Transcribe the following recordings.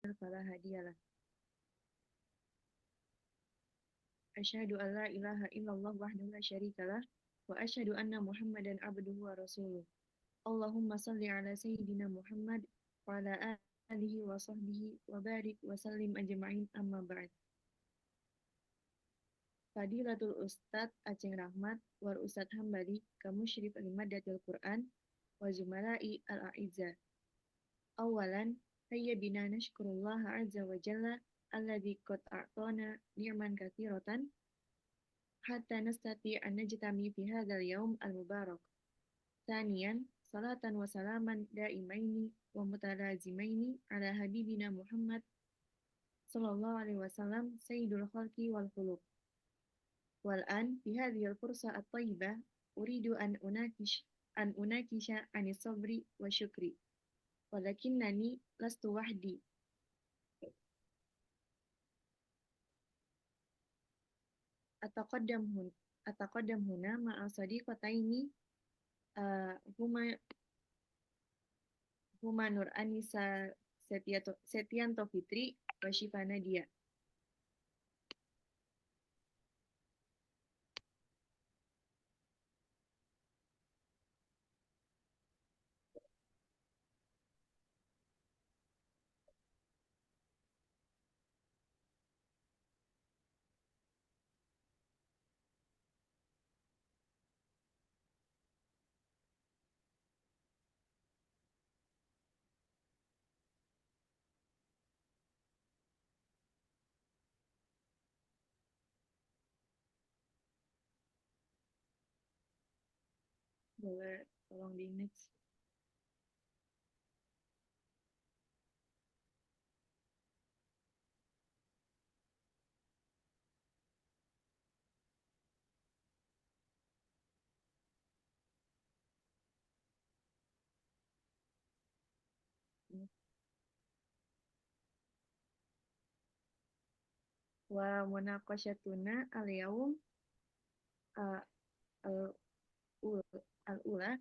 فلا هادي له أشهد أن لا إله إلا الله وحده لا شريك له وأشهد أن محمدا عبده ورسوله اللهم صل على سيدنا محمد وعلى آله وصحبه وبارك وسلم أجمعين أما بعد Fadilatul Ustadz Aceng Rahmat war Ustadz Hambali Kamusyrif Al-Maddatil Quran wa Zumalai Al-A'izza. Awalan, hayya bina nashkurullah azza wa jalla alladhi qad a'tana ni'man katsiratan hatta nastati an najtami fi hadzal yaum al-mubarak. Thaniyan, salatan wa salaman daimaini wa mutalazimaini ala habibina Muhammad sallallahu alaihi wasallam sayyidul khalqi wal khuluq. Wal'an fi hadhil fursa at-tayyibah uridu an unakisha anis sabri wa syukri. Walakinnani lastu wahdi. Ataqaddam hun ataqaddam huna ma'a sadiqataini huma Nur Anisa Setianto Fitri wa Syifa Nadia. Boleh tolong di next. Wa munaqasyatuna al-yaum uh, al-ula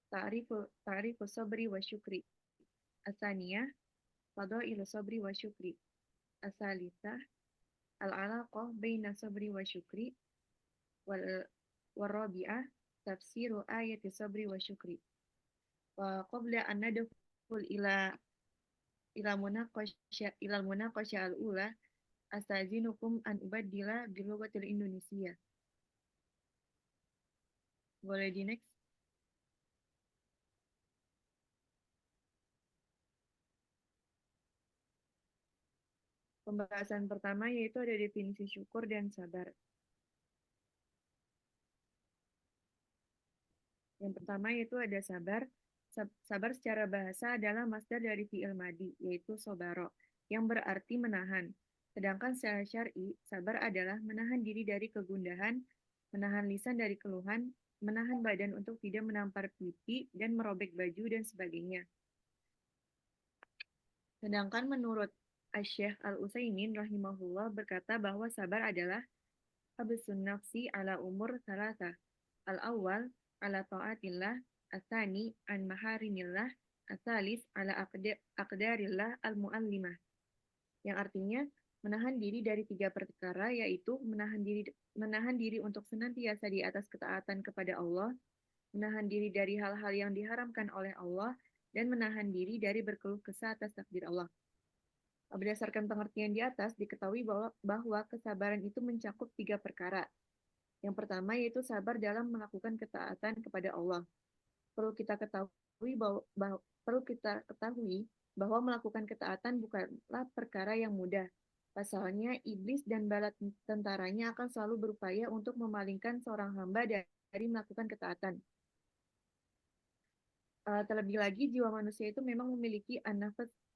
ta'rifu sabri wa syukri. Asaniyah fadailu sabri wa syukri. Asalisah al-alaqah baina sabri wa syukri wal warabi'ah tafsiru ayati sabri wa syukri. Wa qabla an nadkhul ila munaqasya al-ula astazinukum an ubaddila bilughatil Indonesia. Boleh di next? Pembahasan pertama yaitu ada definisi syukur dan sabar. Yang pertama yaitu ada sabar. Sabar secara bahasa adalah masdar dari fi'il madi, yaitu sobaro, yang berarti menahan. Sedangkan secara syar'i, sabar adalah menahan diri dari kegundahan, menahan lisan dari keluhan, menahan badan untuk tidak menampar pipi, dan merobek baju, dan sebagainya. Sedangkan menurut Asy-Syaikh Al-Utsaimin rahimahullah berkata bahwa sabar adalah habsun nafsi ala umur salasa. Al-awwal ala ta'atillah, asani an maharimillah, asalis ala aqdarillah al-muallimah. Yang artinya menahan diri dari 3 perkara, yaitu menahan diri untuk senantiasa di atas ketaatan kepada Allah, menahan diri dari hal-hal yang diharamkan oleh Allah, dan menahan diri dari berkeluh kesah atas takdir Allah. Berdasarkan pengertian di atas, diketahui bahwa kesabaran itu mencakup 3 perkara. Yang pertama yaitu sabar dalam melakukan ketaatan kepada Allah. Perlu kita ketahui bahwa melakukan ketaatan bukanlah perkara yang mudah. Pasalnya, iblis dan bala tentaranya akan selalu berupaya untuk memalingkan seorang hamba dari melakukan ketaatan. Terlebih lagi, jiwa manusia itu memang memiliki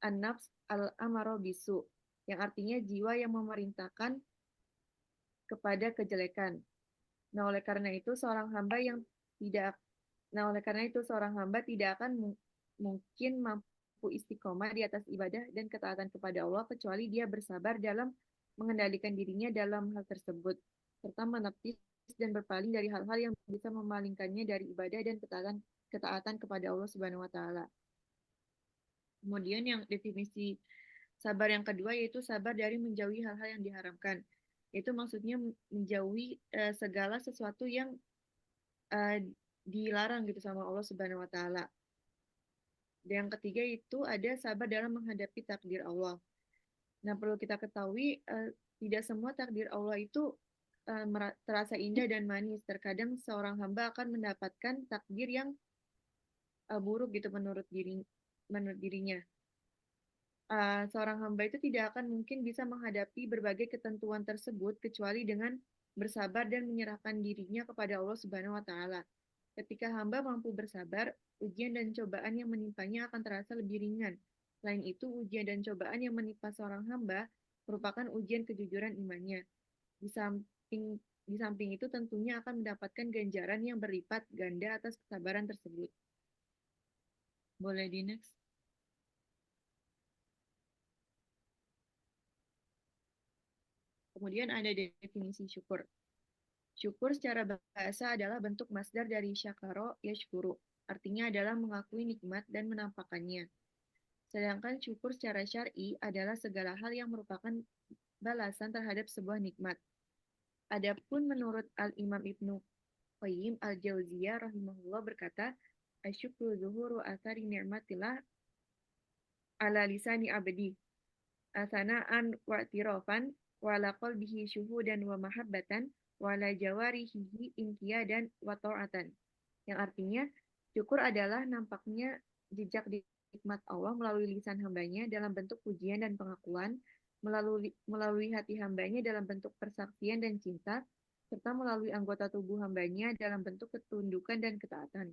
an-nafs al-amaro bisu, yang artinya jiwa yang memerintahkan kepada kejelekan. Nah, oleh karena itu seorang hamba tidak akan mungkin mampu istiqomah di atas ibadah dan ketaatan kepada Allah kecuali dia bersabar dalam mengendalikan dirinya dalam hal tersebut, serta menepis dan berpaling dari hal-hal yang bisa memalingkannya dari ibadah dan ketaatan kepada Allah Subhanahu wa taala. Kemudian yang definisi Sabar yang kedua yaitu sabar dari menjauhi hal-hal yang diharamkan. Itu maksudnya menjauhi segala sesuatu yang dilarang gitu sama Allah Subhanahu wa taala. Dan yang ketiga itu ada sabar dalam menghadapi takdir Allah. Nah, perlu kita ketahui tidak semua takdir Allah itu terasa indah dan manis. Terkadang seorang hamba akan mendapatkan takdir yang buruk gitu menurut dirinya. Seorang hamba itu tidak akan mungkin bisa menghadapi berbagai ketentuan tersebut kecuali dengan bersabar dan menyerahkan dirinya kepada Allah Subhanahu wa taala. Ketika hamba mampu bersabar, ujian dan cobaan yang menimpanya akan terasa lebih ringan. Selain itu, ujian dan cobaan yang menimpa seorang hamba merupakan ujian kejujuran imannya. Di samping itu tentunya akan mendapatkan ganjaran yang berlipat ganda atas kesabaran tersebut. Boleh di next. Kemudian ada definisi syukur. Syukur secara bahasa adalah bentuk masdar dari syakaro yashkuru. Artinya adalah mengakui nikmat dan menampakkannya. Sedangkan syukur secara syar'i adalah segala hal yang merupakan balasan terhadap sebuah nikmat. Adapun menurut Al-Imam Ibnu Qayyim Al-Jauziyah rahimahullah berkata, asyukru zuhuru athari ni'matillah ala lisani abdi. Asana'an wa tirofan wala qalbihi syuhudan wa mahabbatan wala jawarihi inqiyadan wa ta'atan. Yang artinya, syukur adalah nampaknya jejak nikmat Allah melalui lisan hambanya dalam bentuk pujian dan pengakuan, melalui hati hambanya dalam bentuk persaksian dan cinta, serta melalui anggota tubuh hambanya dalam bentuk ketundukan dan ketaatan.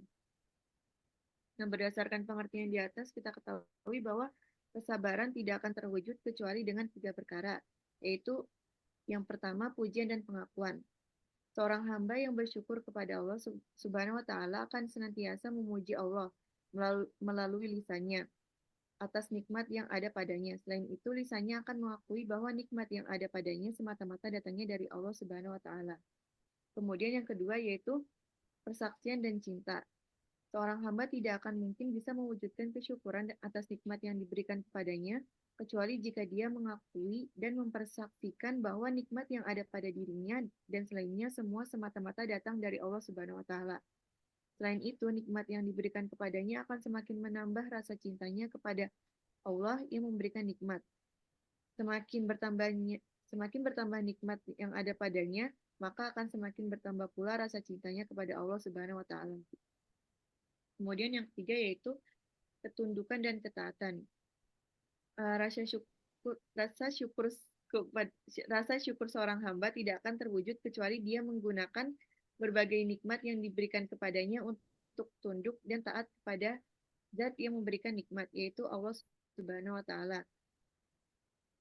Nah, berdasarkan pengertian di atas, kita ketahui bahwa kesabaran tidak akan terwujud kecuali dengan 3 perkara, yaitu yang pertama, pujian dan pengakuan. Seorang hamba yang bersyukur kepada Allah Subhanahu wa taala akan senantiasa memuji Allah melalui lisannya atas nikmat yang ada padanya. Selain itu, lisannya akan mengakui bahwa nikmat yang ada padanya semata-mata datangnya dari Allah Subhanahu wa taala. Kemudian yang kedua yaitu persaksian dan cinta. Seorang hamba tidak akan mungkin bisa mewujudkan kesyukuran atas nikmat yang diberikan kepadanya, kecuali jika dia mengakui dan mempersaksikan bahwa nikmat yang ada pada dirinya dan selainnya semua semata-mata datang dari Allah Subhanahu wa taala. Selain itu, nikmat yang diberikan kepadanya akan semakin menambah rasa cintanya kepada Allah yang memberikan nikmat. Semakin bertambah nikmat yang ada padanya, maka akan semakin bertambah pula rasa cintanya kepada Allah Subhanahu wa taala. Kemudian yang ketiga yaitu ketundukan dan ketaatan. Rasa syukur seorang hamba tidak akan terwujud kecuali dia menggunakan berbagai nikmat yang diberikan kepadanya untuk tunduk dan taat kepada Zat yang memberikan nikmat, yaitu Allah Subhanahu wa taala.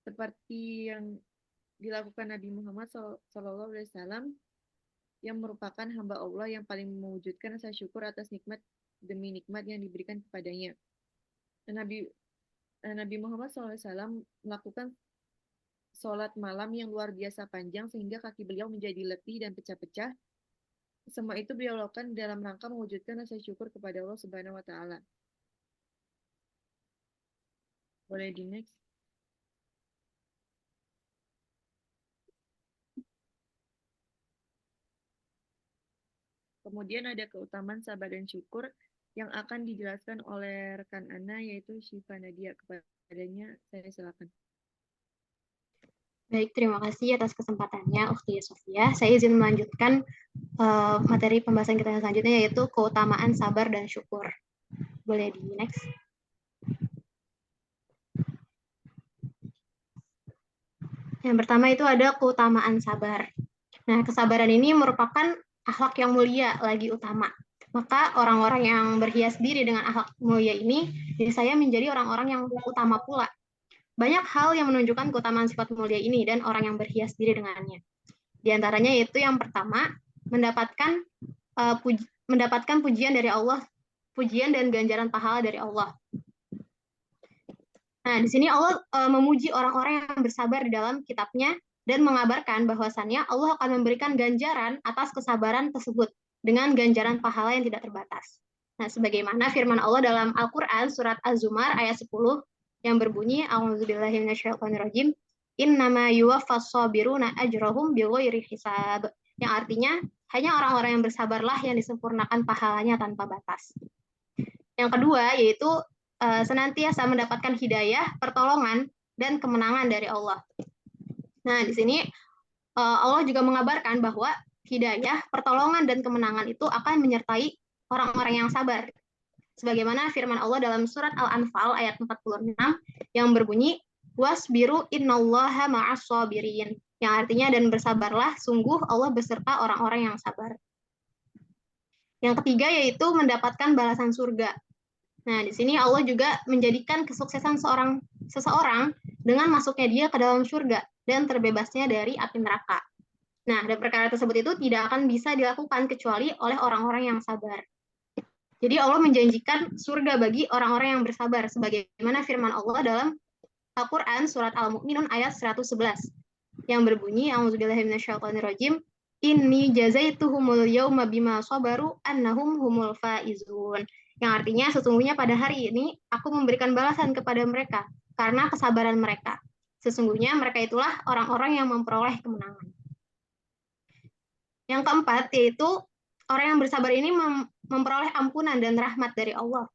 Seperti yang dilakukan Nabi Muhammad SAW yang merupakan hamba Allah yang paling mewujudkan rasa syukur atas nikmat demi nikmat yang diberikan kepadanya. Nabi Muhammad SAW melakukan sholat malam yang luar biasa panjang sehingga kaki beliau menjadi letih dan pecah-pecah. Semua itu beliau lakukan dalam rangka mewujudkan rasa syukur kepada Allah Subhanahu wa taala. Boleh di next. Kemudian ada keutamaan sabar dan syukur yang akan dijelaskan oleh rekan Ana, yaitu Syifa Nadia. Kepadanya saya silakan. Baik, terima kasih atas kesempatannya, Ukhti Sofia. Saya izin melanjutkan materi pembahasan kita selanjutnya, yaitu keutamaan sabar dan syukur. Boleh di next. Yang pertama itu ada keutamaan sabar. Nah, kesabaran ini merupakan akhlak yang mulia lagi utama. Maka orang-orang yang berhias diri dengan akhlak mulia ini, saya menjadi orang-orang yang utama pula. Banyak hal yang menunjukkan keutamaan sifat mulia ini dan orang yang berhias diri dengannya. Di antaranya yaitu yang pertama, mendapatkan pujian dari Allah, pujian dan ganjaran pahala dari Allah. Nah, di sini Allah memuji orang-orang yang bersabar di dalam kitabnya dan mengabarkan bahwasannya Allah akan memberikan ganjaran atas kesabaran tersebut dengan ganjaran pahala yang tidak terbatas. Nah, sebagaimana firman Allah dalam Al-Quran surat Az-Zumar ayat 10, yang berbunyi a'udzubillahi minasyaitonirrajim innama yuwaffas sabiruna ajrahum bighairi hisab, yang artinya hanya orang-orang yang bersabarlah yang disempurnakan pahalanya tanpa batas. Yang kedua yaitu senantiasa mendapatkan hidayah, pertolongan, dan kemenangan dari Allah. Nah, di sini Allah juga mengabarkan bahwa hidayah, pertolongan, dan kemenangan itu akan menyertai orang-orang yang sabar. Sebagaimana firman Allah dalam surat Al-Anfal ayat 46 yang berbunyi, wasbiru innallaha ma'as sabirin, yang artinya dan bersabarlah, sungguh Allah beserta orang-orang yang sabar. Yang ketiga yaitu mendapatkan balasan surga. Nah, di sini Allah juga menjadikan kesuksesan seseorang dengan masuknya dia ke dalam surga dan terbebasnya dari api neraka. Nah, dan perkara tersebut itu tidak akan bisa dilakukan kecuali oleh orang-orang yang sabar. Jadi Allah menjanjikan surga bagi orang-orang yang bersabar, sebagaimana firman Allah dalam Al-Quran surat Al-Mu'minun ayat 111 yang berbunyi, a'udzubillahi minasyaitonirrajim, inni jazaituhumul yauma bima sabaru annahum humul faizun, yang artinya sesungguhnya pada hari ini aku memberikan balasan kepada mereka karena kesabaran mereka. Sesungguhnya mereka itulah orang-orang yang memperoleh kemenangan. Yang keempat yaitu orang yang bersabar ini memperoleh ampunan dan rahmat dari Allah.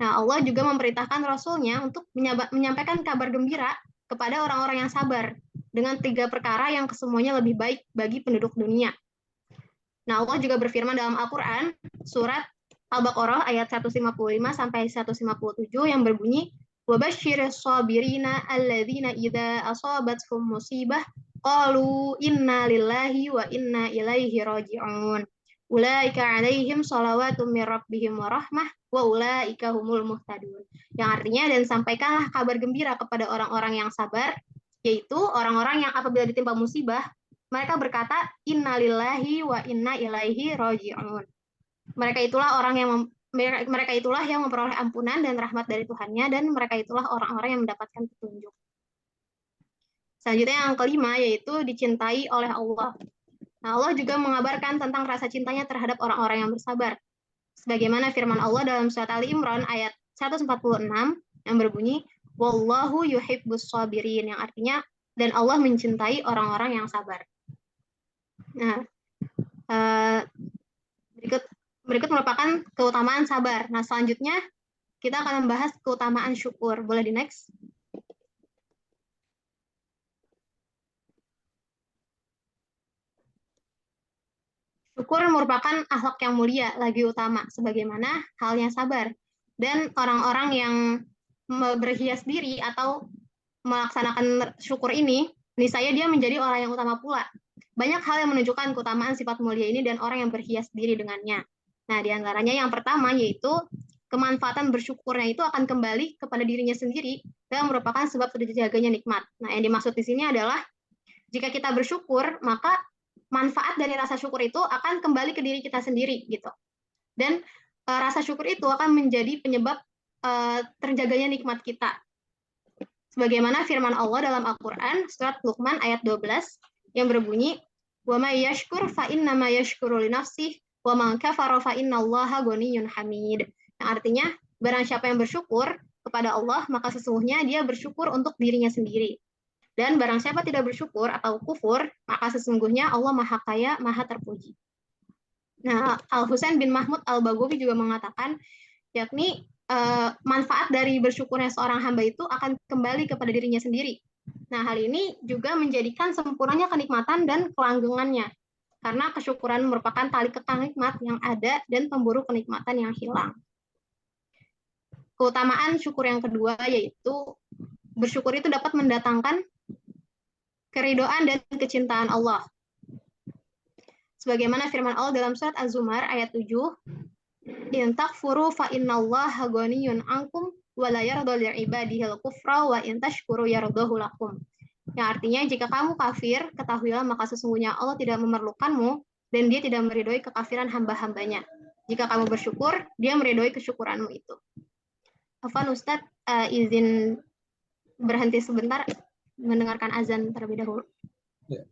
Nah, Allah juga memerintahkan Rasulnya untuk menyampaikan kabar gembira kepada orang-orang yang sabar dengan 3 perkara yang kesemuanya lebih baik bagi penduduk dunia. Nah, Allah juga berfirman dalam Al-Quran, surat Al-Baqarah ayat 155 sampai 157 yang berbunyi, وَبَشِّرِ الصَّابِرِينَ الَّذِينَ إِذَا أَصَابَتْهُمْ مُصِيبَةٌ قَالُوا إِنَّا لِلَّهِ وَإِنَّا إِلَيْهِ رَاجِعُونَ أُولَٰئِكَ عَلَيْهِمْ صَلَوَاتٌ مِّن رَّبِّهِمْ وَرَحْمَةٌ وَأُولَٰئِكَ هُمُ الْمُهْتَدُونَ, yang artinya dan sampaikanlah kabar gembira kepada orang-orang yang sabar, yaitu orang-orang yang apabila ditimpa musibah mereka berkata inna lillahi wa inna ilaihi raji'un. Mereka itulah yang memperoleh ampunan dan rahmat dari Tuhannya, dan mereka itulah orang-orang yang mendapatkan petunjuk. Selanjutnya yang kelima yaitu dicintai oleh Allah. Nah, Allah juga mengabarkan tentang rasa cintanya terhadap orang-orang yang bersabar. Sebagaimana firman Allah dalam surat Ali Imran ayat 146 yang berbunyi, wallahu yuhibbus sabirin, yang artinya dan Allah mencintai orang-orang yang sabar. Nah, berikut merupakan keutamaan sabar. Nah, selanjutnya kita akan membahas keutamaan syukur. Boleh di next? Syukur merupakan akhlak yang mulia, lagi utama, sebagaimana halnya sabar. Dan orang-orang yang berhias diri atau melaksanakan syukur ini, niscaya dia menjadi orang yang utama pula. Banyak hal yang menunjukkan keutamaan sifat mulia ini dan orang yang berhias diri dengannya. Nah, di antaranya yang pertama yaitu kemanfaatan bersyukurnya itu akan kembali kepada dirinya sendiri dan merupakan sebab terjaganya nikmat. Nah, yang dimaksud di sini adalah jika kita bersyukur, maka manfaat dari rasa syukur itu akan kembali ke diri kita sendiri gitu. Dan rasa syukur itu akan menjadi penyebab terjaganya nikmat kita. Sebagaimana firman Allah dalam Al-Quran surat Luqman ayat 12 yang berbunyi, wa may yashkur fa innama yashkuru li nafsihi wa man kafara fa innallaha ghaniyyun hamid. Yang artinya barang siapa yang bersyukur kepada Allah maka sesungguhnya dia bersyukur untuk dirinya sendiri. Dan barang siapa tidak bersyukur atau kufur, maka sesungguhnya Allah Maha Kaya, Maha Terpuji. Nah, Al-Husain bin Mahmud Al-Baghawi juga mengatakan, yakni manfaat dari bersyukurnya seorang hamba itu akan kembali kepada dirinya sendiri. Nah, hal ini juga menjadikan sempurnanya kenikmatan dan kelanggengannya. Karena kesyukuran merupakan tali kekang nikmat yang ada dan pemburu kenikmatan yang hilang. Keutamaan syukur yang kedua yaitu bersyukur itu dapat mendatangkan keridoan dan kecintaan Allah. Sebagaimana firman Allah dalam surat Az-Zumar ayat 7, in takfuru fa innallaha ghaniyun ankum wa la yarda li'ibadihil kufra wa in tashkuru yardahu lakum. Yang artinya jika kamu kafir, ketahuilah maka sesungguhnya Allah tidak memerlukanmu dan dia tidak meridhoi kekafiran hamba-hambanya. Jika kamu bersyukur, dia meridhoi kesyukuranmu itu. Afwan Ustadz, izin berhenti sebentar mendengarkan azan terlebih dahulu. Ya.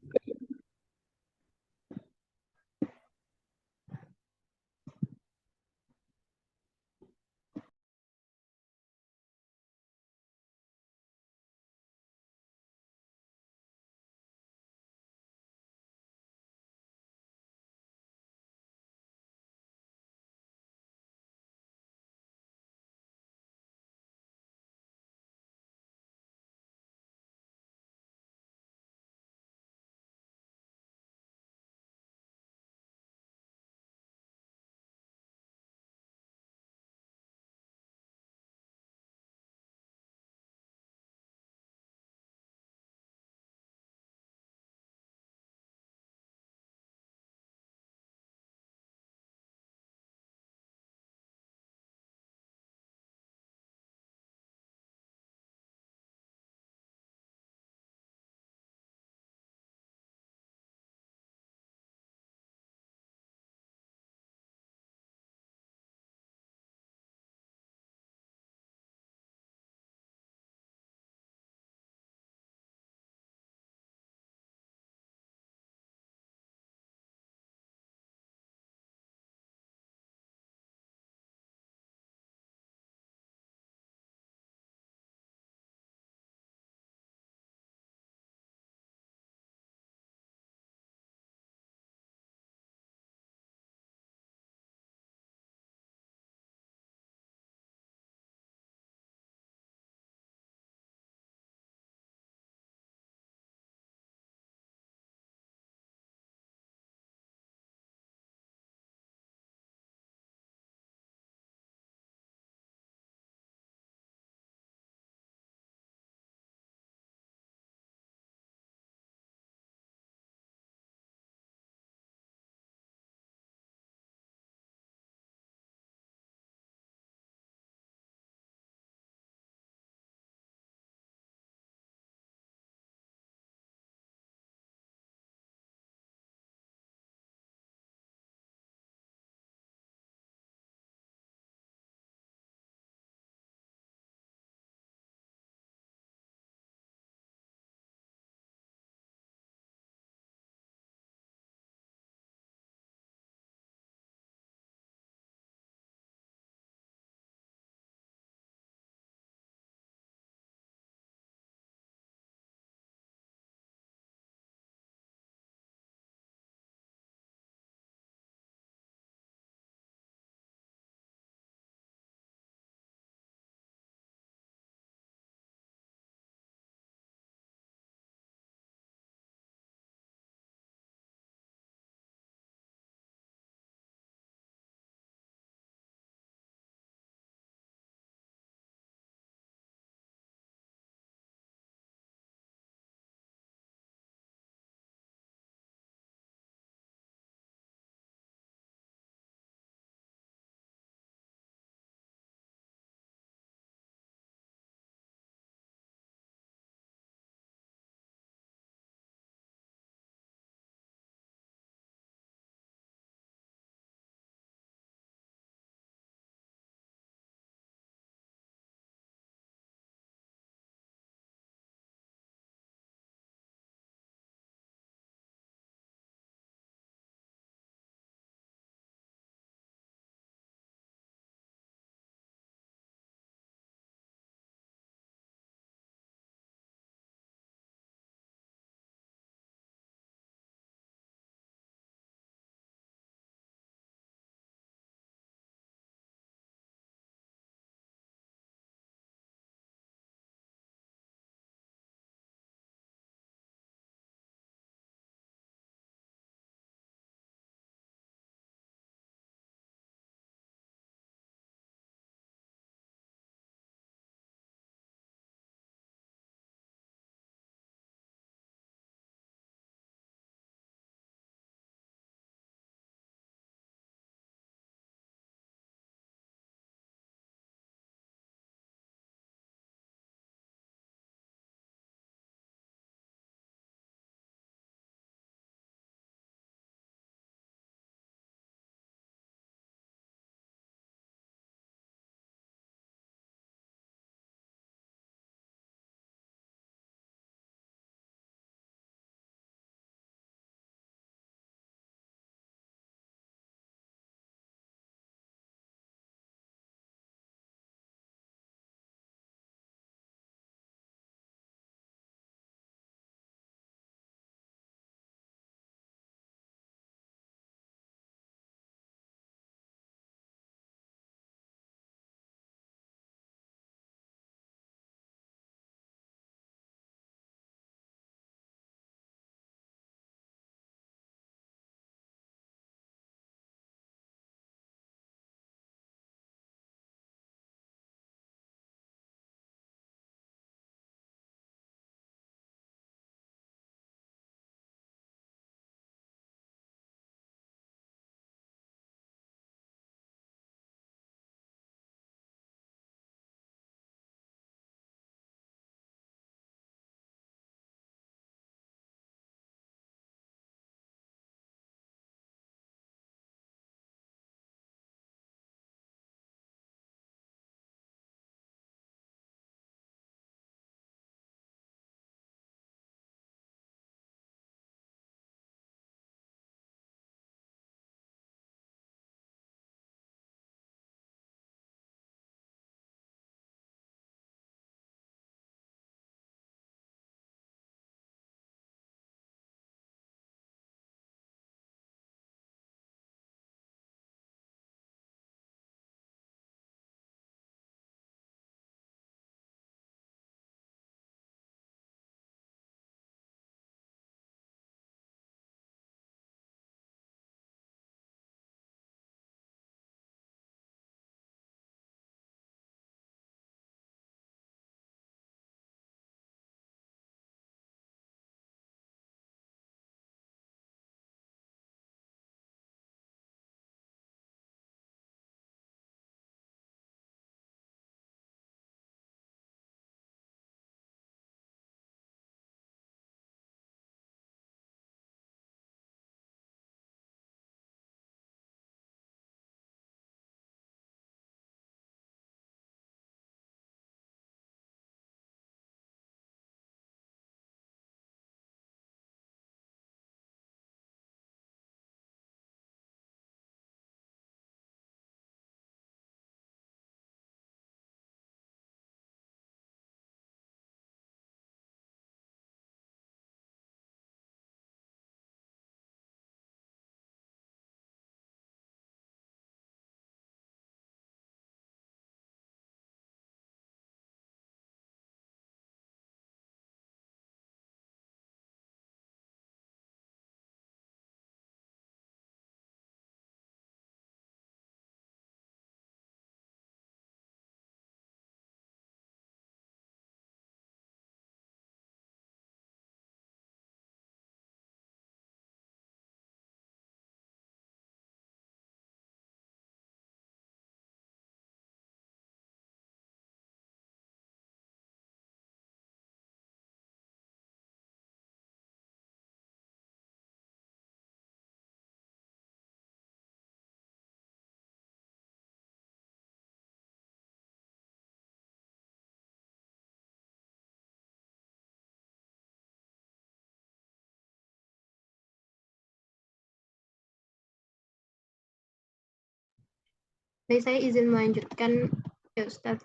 Baik, saya izin melanjutkan ya Ustaz.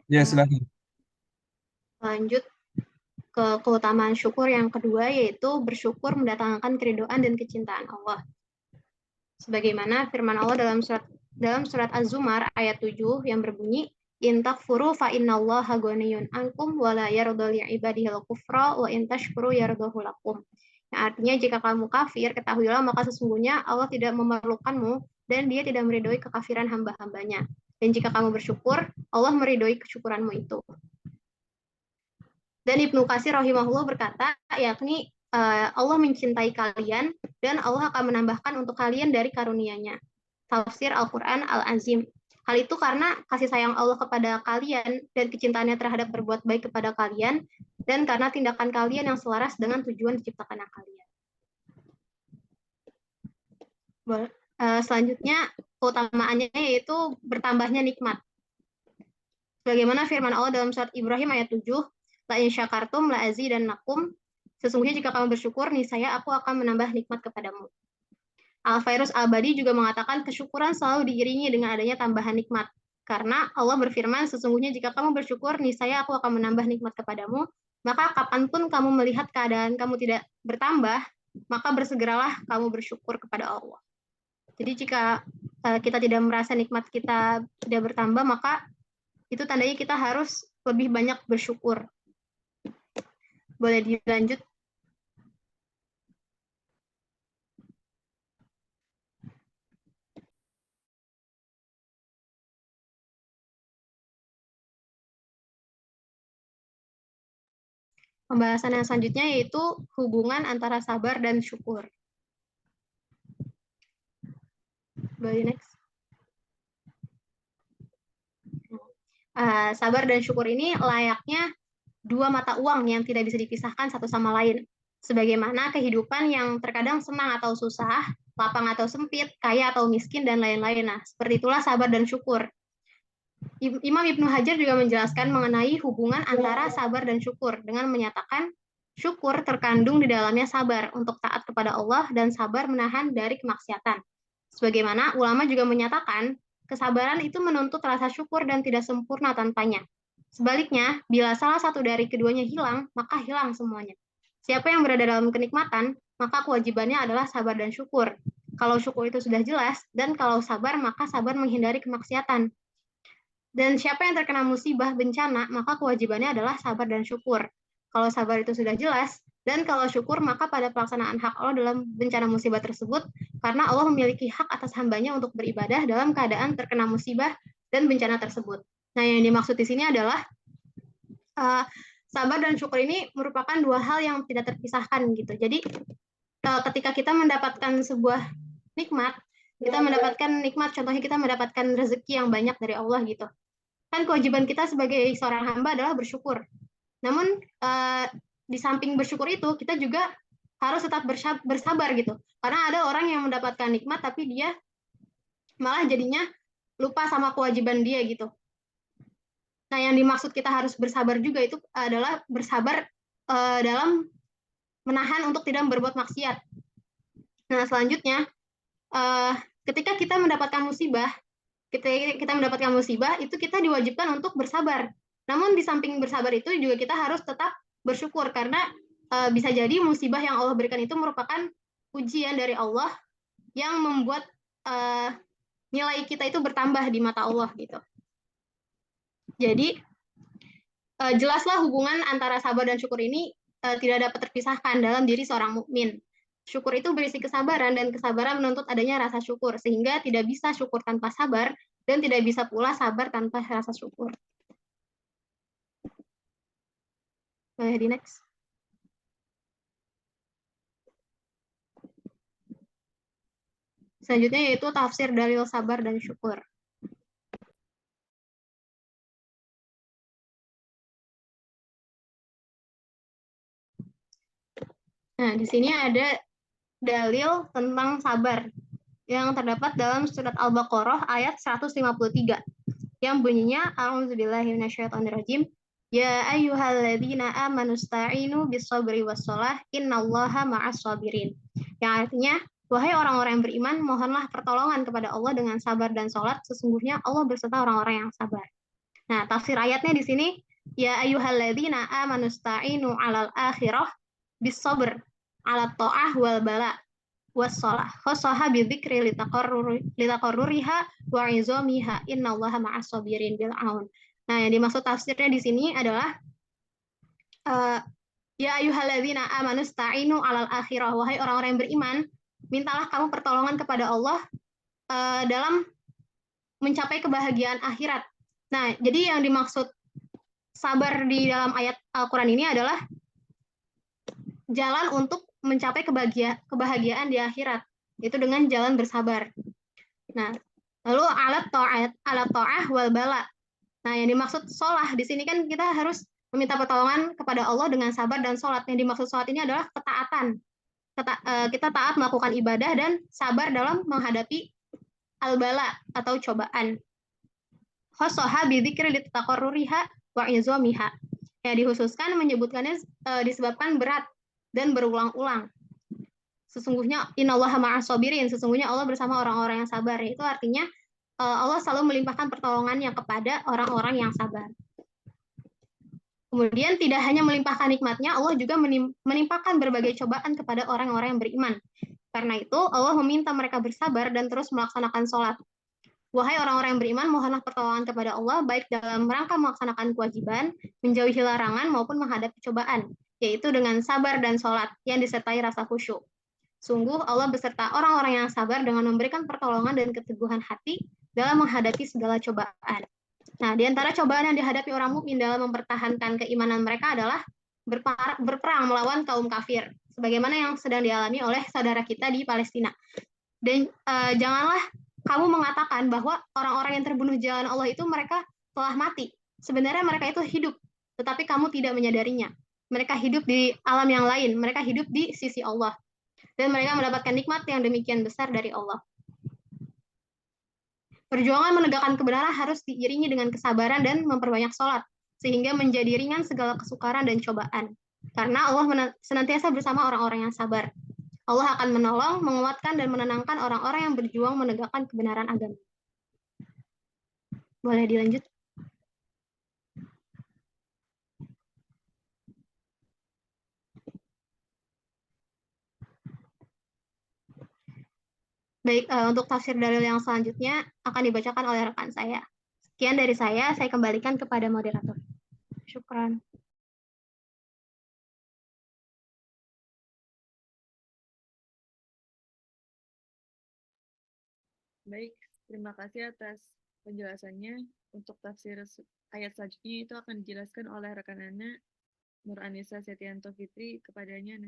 Ya, silakan. Lanjut ke keutamaan syukur yang kedua, yaitu bersyukur mendatangkan keridhaan dan kecintaan Allah. Sebagaimana firman Allah dalam surat Az-Zumar ayat 7 yang berbunyi, in takfuru fa innallaha ghaniyun ankum wa la yarda li ibadihil kufra wa in tashkuru yardahu lakum. Yang artinya jika kamu kafir, ketahuilah maka sesungguhnya Allah tidak memerlukanmu dan dia tidak meridhoi kekafiran hamba-hambanya. Dan jika kamu bersyukur, Allah meridhoi kesyukuranmu itu. Dan Ibnu Katsir rahimahullah berkata, yakni Allah mencintai kalian dan Allah akan menambahkan untuk kalian dari karunia-Nya. Tafsir Al-Quran Al-Azim. Hal itu karena kasih sayang Allah kepada kalian dan kecintaannya terhadap berbuat baik kepada kalian, dan karena tindakan kalian yang selaras dengan tujuan diciptakannya kalian. Selanjutnya, keutamaannya yaitu bertambahnya nikmat. Sebagaimana firman Allah dalam surat Ibrahim ayat 7, la in syakartum la azidannakum. Sesungguhnya jika kamu bersyukur, niscaya aku akan menambah nikmat kepadamu. Al-Fairuz Al-Badi juga mengatakan kesyukuran selalu diiringi dengan adanya tambahan nikmat. Karena Allah berfirman, sesungguhnya jika kamu bersyukur, niscaya aku akan menambah nikmat kepadamu. Maka kapanpun kamu melihat keadaan kamu tidak bertambah, maka bersegeralah kamu bersyukur kepada Allah. Jadi jika kita tidak merasa nikmat kita tidak bertambah, maka itu tandanya kita harus lebih banyak bersyukur. Boleh dilanjut? Pembahasan yang selanjutnya yaitu hubungan antara sabar dan syukur. Boleh next. Sabar dan syukur ini layaknya dua mata uang yang tidak bisa dipisahkan satu sama lain. Sebagaimana kehidupan yang terkadang senang atau susah, lapang atau sempit, kaya atau miskin, dan lain-lain. Nah, seperti itulah sabar dan syukur. Imam Ibnu Hajar juga menjelaskan mengenai hubungan antara sabar dan syukur dengan menyatakan syukur terkandung di dalamnya sabar untuk taat kepada Allah dan sabar menahan dari kemaksiatan. Sebagaimana ulama juga menyatakan kesabaran itu menuntut rasa syukur dan tidak sempurna tanpanya. Sebaliknya, bila salah satu dari keduanya hilang, maka hilang semuanya. Siapa yang berada dalam kenikmatan, maka kewajibannya adalah sabar dan syukur. Kalau syukur itu sudah jelas, dan kalau sabar, maka sabar menghindari kemaksiatan. Dan siapa yang terkena musibah bencana, maka kewajibannya adalah sabar dan syukur. Kalau sabar itu sudah jelas, dan kalau syukur, maka pada pelaksanaan hak Allah dalam bencana musibah tersebut, karena Allah memiliki hak atas hambanya untuk beribadah dalam keadaan terkena musibah dan bencana tersebut. Nah, yang dimaksud di sini adalah sabar dan syukur ini merupakan dua hal yang tidak terpisahkan gitu. Jadi, ketika kita mendapatkan sebuah nikmat, kita mendapatkan nikmat, contohnya kita mendapatkan rezeki yang banyak dari Allah gitu. Kan kewajiban kita sebagai seorang hamba adalah bersyukur. Namun di samping bersyukur itu kita juga harus tetap bersabar gitu. Karena ada orang yang mendapatkan nikmat tapi dia malah jadinya lupa sama kewajiban dia gitu. Nah, yang dimaksud kita harus bersabar juga itu adalah bersabar dalam menahan untuk tidak berbuat maksiat. Nah, selanjutnya ketika kita mendapatkan musibah, kita mendapatkan musibah, itu kita diwajibkan untuk bersabar. Namun di samping bersabar itu juga kita harus tetap bersyukur, karena bisa jadi musibah yang Allah berikan itu merupakan ujian dari Allah yang membuat nilai kita itu bertambah di mata Allah gitu. Jadi jelaslah hubungan antara sabar dan syukur ini tidak dapat terpisahkan dalam diri seorang mukmin. Syukur itu berisi kesabaran, dan kesabaran menuntut adanya rasa syukur, sehingga tidak bisa syukur tanpa sabar, dan tidak bisa pula sabar tanpa rasa syukur. Boleh di next. Selanjutnya yaitu tafsir dalil sabar dan syukur. Nah, di sini ada dalil tentang sabar yang terdapat dalam surat Al-Baqarah ayat 153 yang bunyinya a'udzubillahi minasyaitonirrajim, ya ayyuhalladzina amanu sta'inu bis-sabri was-shalah innallaha ma'as sabirin. Yang artinya, Wahai orang-orang yang beriman, mohonlah pertolongan kepada Allah dengan sabar dan sholat. Sesungguhnya Allah berserta orang-orang yang sabar. Nah, tafsir ayatnya di sini, ya ayyuhalladzina amanu sta'inu 'alal akhirah bis sabr 'ala ta'ah wal bala wassalah. Khasaha bidzikri litaqarruriha wa 'izamiha. Innallaha ma'as sabirin bil aun. Nah, yang dimaksud tafsirnya di sini adalah ya ayyuhalladzina amanu sta'inu 'alal akhirah. Wahai orang-orang yang beriman, mintalah kamu pertolongan kepada Allah dalam mencapai kebahagiaan akhirat. Nah, jadi yang dimaksud sabar di dalam ayat Al-Quran ini adalah jalan untuk mencapai kebahagiaan di akhirat. Itu dengan jalan bersabar. Nah, lalu alat ta'ah wal bala. Nah, yang dimaksud sholat di sini kan kita harus meminta pertolongan kepada Allah dengan sabar dan sholat. Yang dimaksud sholat ini adalah ketaatan. Kita taat melakukan ibadah dan sabar dalam menghadapi al-bala atau cobaan. Khosoha bidzikri litaqarruriha wa izamiha. Ya, dikhususkan menyebutkannya disebabkan berat dan berulang-ulang. Sesungguhnya innallaha ma'as sabirin, sesungguhnya Allah bersama orang-orang yang sabar. Itu artinya Allah selalu melimpahkan pertolongannya kepada orang-orang yang sabar. Kemudian tidak hanya melimpahkan nikmatnya, Allah juga menimpakan berbagai cobaan kepada orang-orang yang beriman. Karena itu Allah meminta mereka bersabar dan terus melaksanakan sholat. Wahai orang-orang yang beriman, mohonlah pertolongan kepada Allah baik dalam rangka melaksanakan kewajiban, menjauhi larangan maupun menghadapi cobaan, yaitu dengan sabar dan sholat yang disertai rasa khusyuk. Sungguh Allah beserta orang-orang yang sabar dengan memberikan pertolongan dan keteguhan hati dalam menghadapi segala cobaan. Nah, di antara cobaan yang dihadapi orang mukmin dalam mempertahankan keimanan mereka adalah berperang melawan kaum kafir, sebagaimana yang sedang dialami oleh saudara kita di Palestina. Dan janganlah kamu mengatakan bahwa orang-orang yang terbunuh di jalan Allah itu mereka telah mati. Sebenarnya mereka itu hidup, tetapi kamu tidak menyadarinya. Mereka hidup di alam yang lain, mereka hidup di sisi Allah. Dan mereka mendapatkan nikmat yang demikian besar dari Allah. Perjuangan menegakkan kebenaran harus diiringi dengan kesabaran dan memperbanyak sholat, sehingga menjadi ringan segala kesukaran dan cobaan. Karena Allah senantiasa bersama orang-orang yang sabar. Allah akan menolong, menguatkan, dan menenangkan orang-orang yang berjuang menegakkan kebenaran agama. Boleh dilanjut? Baik, untuk tafsir dalil yang selanjutnya akan dibacakan oleh rekan saya. Sekian dari saya kembalikan kepada moderator. Syukran. Baik, terima kasih atas penjelasannya. Untuk tafsir ayat selanjutnya itu akan dijelaskan oleh rekan Ana Nur Anissa Setianto Fitri, kepadanya.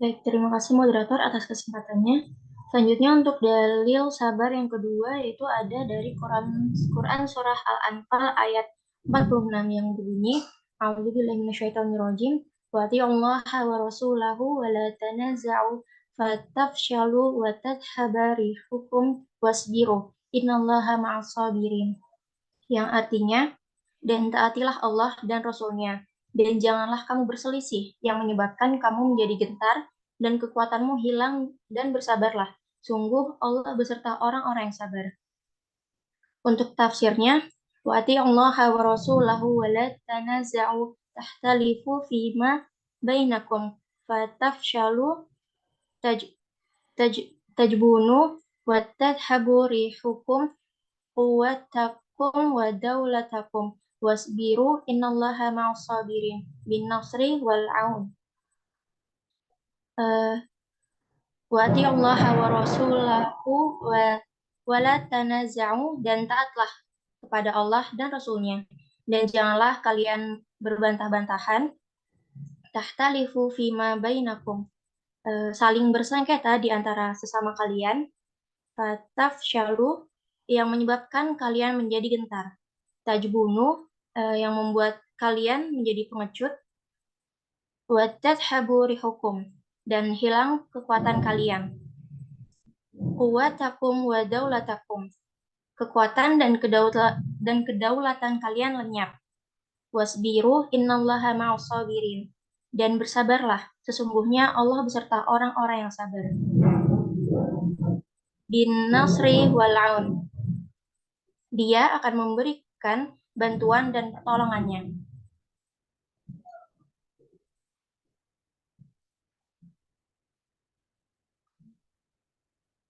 Baik, terima kasih moderator atas kesempatannya. Selanjutnya untuk dalil sabar yang kedua yaitu ada dari Quran surah Al-Anfal ayat 46 yang berbunyi, A'udzubillahi minasyaitonirrajim, wa atii'ullaha wa rasulahu wa la tanaza'u fatafshalu wa tadhhaba rihukum wasbiru innallaha ma'as sabirin. Yang artinya, dan taatilah Allah dan Rasul-Nya, dan janganlah kamu berselisih yang menyebabkan kamu menjadi gentar dan kekuatanmu hilang, dan bersabarlah. Sungguh Allah beserta orang-orang yang sabar. Untuk tafsirnya, wa atii'ullaha wa rasulahu wa la tanaza'u tahtalifu fima bainakum fatafshalu tajbunu wa tadhhabu rihukum quwwatakum wa daulatakum wasbiru innallaha ma'as sabirin bin nasri wal aun. Wa atii'ullaha wa rasulahu wa la tanaza'u, dan taatlah kepada Allah dan Rasulnya, dan janganlah kalian berbantah-bantahan, tahtalifu fima bainakum, saling bersengketa di antara sesama kalian, fatafshalu, yang menyebabkan kalian menjadi gentar, tajbunu, yang membuat kalian menjadi pengecut, wa tadhhabu rihukum, dan hilang kekuatan kalian, quwwatakum wa daulatakum, kekuatan dan kedaulatan kalian lenyap, wasbiru innallaha ma'as sabirin, Dan bersabarlah, sesungguhnya Allah beserta orang-orang yang sabar. Bin nasri wal aun. Dia akan memberikan bantuan dan pertolongannya.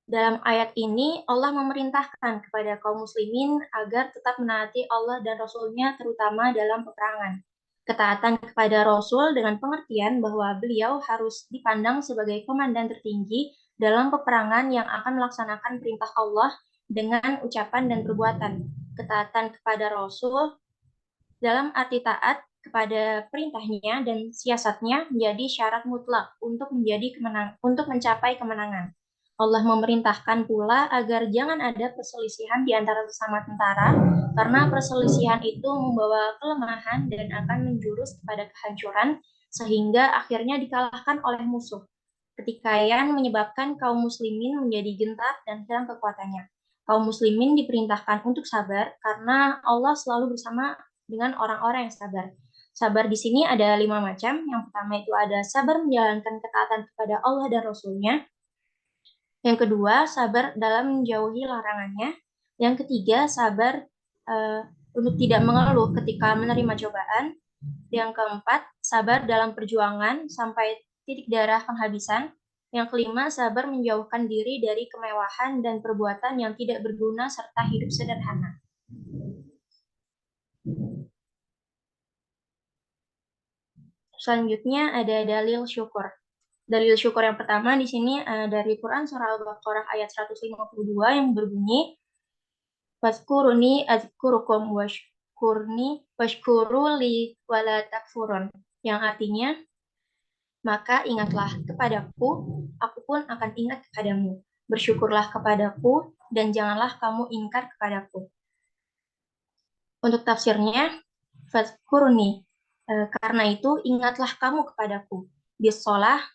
Dalam ayat ini, Allah memerintahkan kepada kaum muslimin agar tetap menaati Allah dan Rasul-Nya terutama dalam peperangan. Ketaatan kepada Rasul dengan pengertian bahwa beliau harus dipandang sebagai komandan tertinggi dalam peperangan yang akan melaksanakan perintah Allah dengan ucapan dan perbuatan. Ketaatan kepada Rasul dalam arti taat kepada perintahnya dan siasatnya menjadi syarat mutlak untuk mencapai kemenangan. Allah memerintahkan pula agar jangan ada perselisihan di antara sesama tentara, karena perselisihan itu membawa kelemahan dan akan menjurus kepada kehancuran, sehingga akhirnya dikalahkan oleh musuh. Pertikaian menyebabkan kaum muslimin menjadi gentar dan hilang kekuatannya. Kaum muslimin diperintahkan untuk sabar karena Allah selalu bersama dengan orang-orang yang sabar. Sabar di sini ada 5 macam. Yang pertama itu ada sabar menjalankan ketaatan kepada Allah dan Rasul-Nya. Yang kedua, sabar dalam menjauhi larangannya. Yang ketiga, sabar untuk tidak mengeluh ketika menerima cobaan. Yang keempat, sabar dalam perjuangan sampai titik darah penghabisan. Yang kelima, sabar menjauhkan diri dari kemewahan dan perbuatan yang tidak berguna serta hidup sederhana. Selanjutnya ada dalil syukur. Dalil syukur yang pertama di sini dari Quran surah Al-Baqarah ayat 152 yang berbunyi Waskuruni azkurukum washkuru li wala takfurun, yang artinya maka ingatlah kepadaku, aku pun akan ingat kepadamu. Bersyukurlah kepadaku dan janganlah kamu ingkar kepadaku. Untuk tafsirnya, Fazkuruni, karena itu ingatlah kamu kepadaku. Bisolah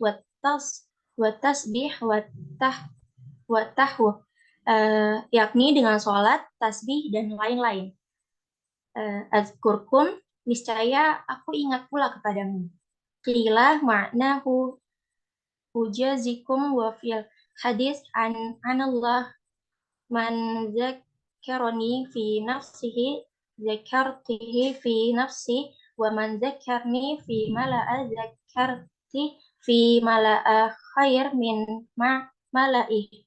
watasbih watahwu, yakni dengan sholat, tasbih, dan lain-lain. Azkurkum, niscaya aku ingat pula kepadamu. Qila ma'nahu ujazikum wa fil hadis anallah man zakaroni fi nafsihi zakartihi fi nafsi wa man zakarni fi mala'a zakarti fi mala'a khair min mala'i.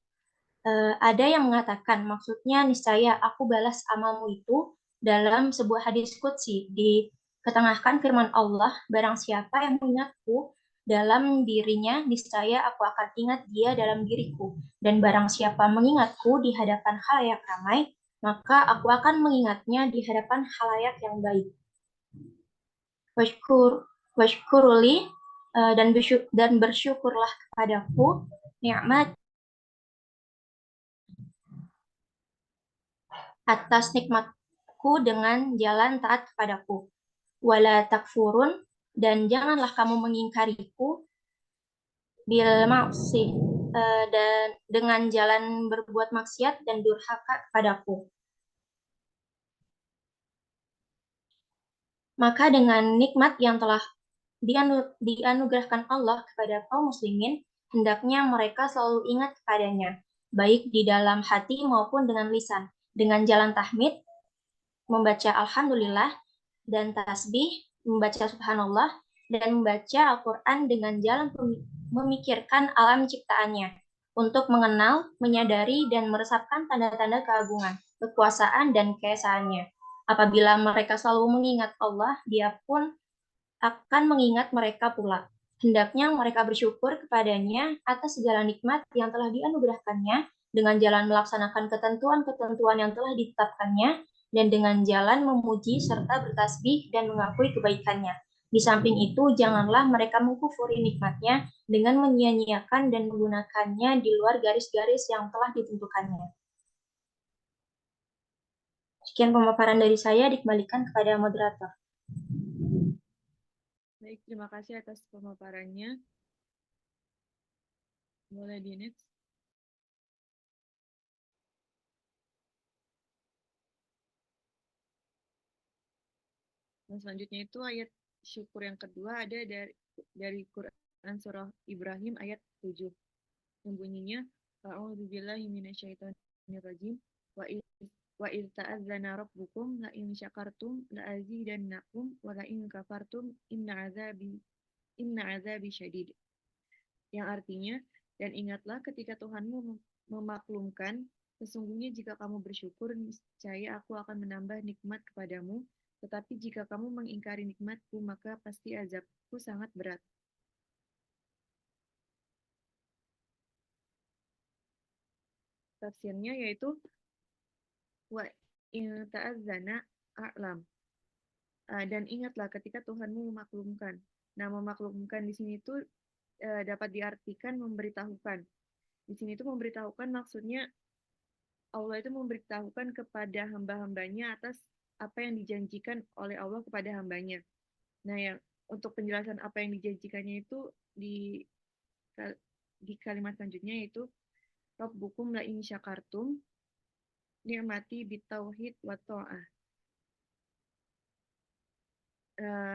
Ada yang mengatakan maksudnya niscaya aku balas amalmu itu dalam sebuah hadis qudsi. Diketengahkan firman Allah, barang siapa yang mengingatku dalam dirinya, niscaya aku akan ingat dia dalam diriku. Dan barang siapa mengingatku di hadapan khalayak ramai, maka aku akan mengingatnya di hadapan khalayak yang baik. Washkuruli, dan bersyukurlah kepadaku, nikmat atas nikmatku dengan jalan taat kepadaku. Wala takfurun, dan janganlah kamu mengingkariku bil maksi, dan dengan jalan berbuat maksiat dan durhaka kepadaku. Maka dengan nikmat yang telah dianugerahkan Allah kepada kaum muslimin, hendaknya mereka selalu ingat kepadanya, baik di dalam hati maupun dengan lisan, dengan jalan tahmid, membaca alhamdulillah, dan tasbih, membaca subhanallah, dan membaca Al-Quran dengan jalan memikirkan alam ciptaannya, untuk mengenal, menyadari, dan meresapkan tanda-tanda keagungan, kekuasaan, dan keesaannya. Apabila mereka selalu mengingat Allah, Dia pun akan mengingat mereka pula. Hendaknya mereka bersyukur kepadanya atas segala nikmat yang telah dianugerahkannya dengan jalan melaksanakan ketentuan-ketentuan yang telah ditetapkannya dan dengan jalan memuji serta bertasbih dan mengakui kebaikannya. Di samping itu, janganlah mereka mengkufuri nikmatnya dengan menyia-nyiakan dan menggunakannya di luar garis-garis yang telah ditentukannya. Sekian pemaparan dari saya, dikembalikan kepada moderator. Baik, terima kasih atas pemaparannya. Boleh di next. Dan selanjutnya itu ayat syukur yang kedua ada dari dari Quran surah Ibrahim ayat 7 yang bunyinya A'udzubillahi minasyaitonirrajim wa wa idz ta'azzana rabbukum la in syakartum la azidannakum wa la in kafartum inna azabi syadid. Yang artinya, dan ingatlah ketika Tuhanmu memaklumkan, sesungguhnya jika kamu bersyukur, niscaya aku akan menambah nikmat kepadamu, tetapi jika kamu mengingkari nikmatku, maka pasti azabku sangat berat. Tafsirnya yaitu wa in ta'azzana a'lam. Dan ingatlah ketika Tuhanmu memaklumkan. Nah, memaklumkan di sini itu dapat diartikan memberitahukan. Di sini itu memberitahukan maksudnya Allah itu memberitahukan kepada hamba-hambanya atas apa yang dijanjikan oleh Allah kepada hambanya. Nah, yang untuk penjelasan apa yang dijanjikannya itu di kalimat selanjutnya yaitu Rabbukum la in syakartum ni'mati bitauhid wa ta'ah.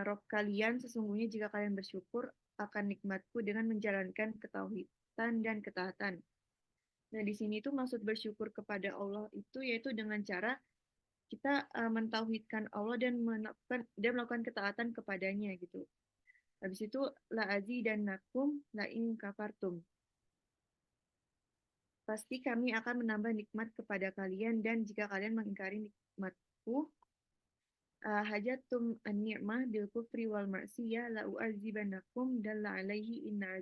Rob kalian sesungguhnya jika kalian bersyukur akan nikmatku dengan menjalankan ketauhidan dan ketaatan. Nah, di sini tuh maksud bersyukur kepada Allah itu yaitu dengan cara kita mentauhidkan Allah dan melakukan ketaatan kepadanya gitu. Habis itu la azidannakum la in kafartum. Pasti kami akan menambah nikmat kepada kalian dan jika kalian mengingkari nikmatku hajatum an-ni'mah bil kufri wal ma'siyah la u'adzibannakum dalla alaihi inna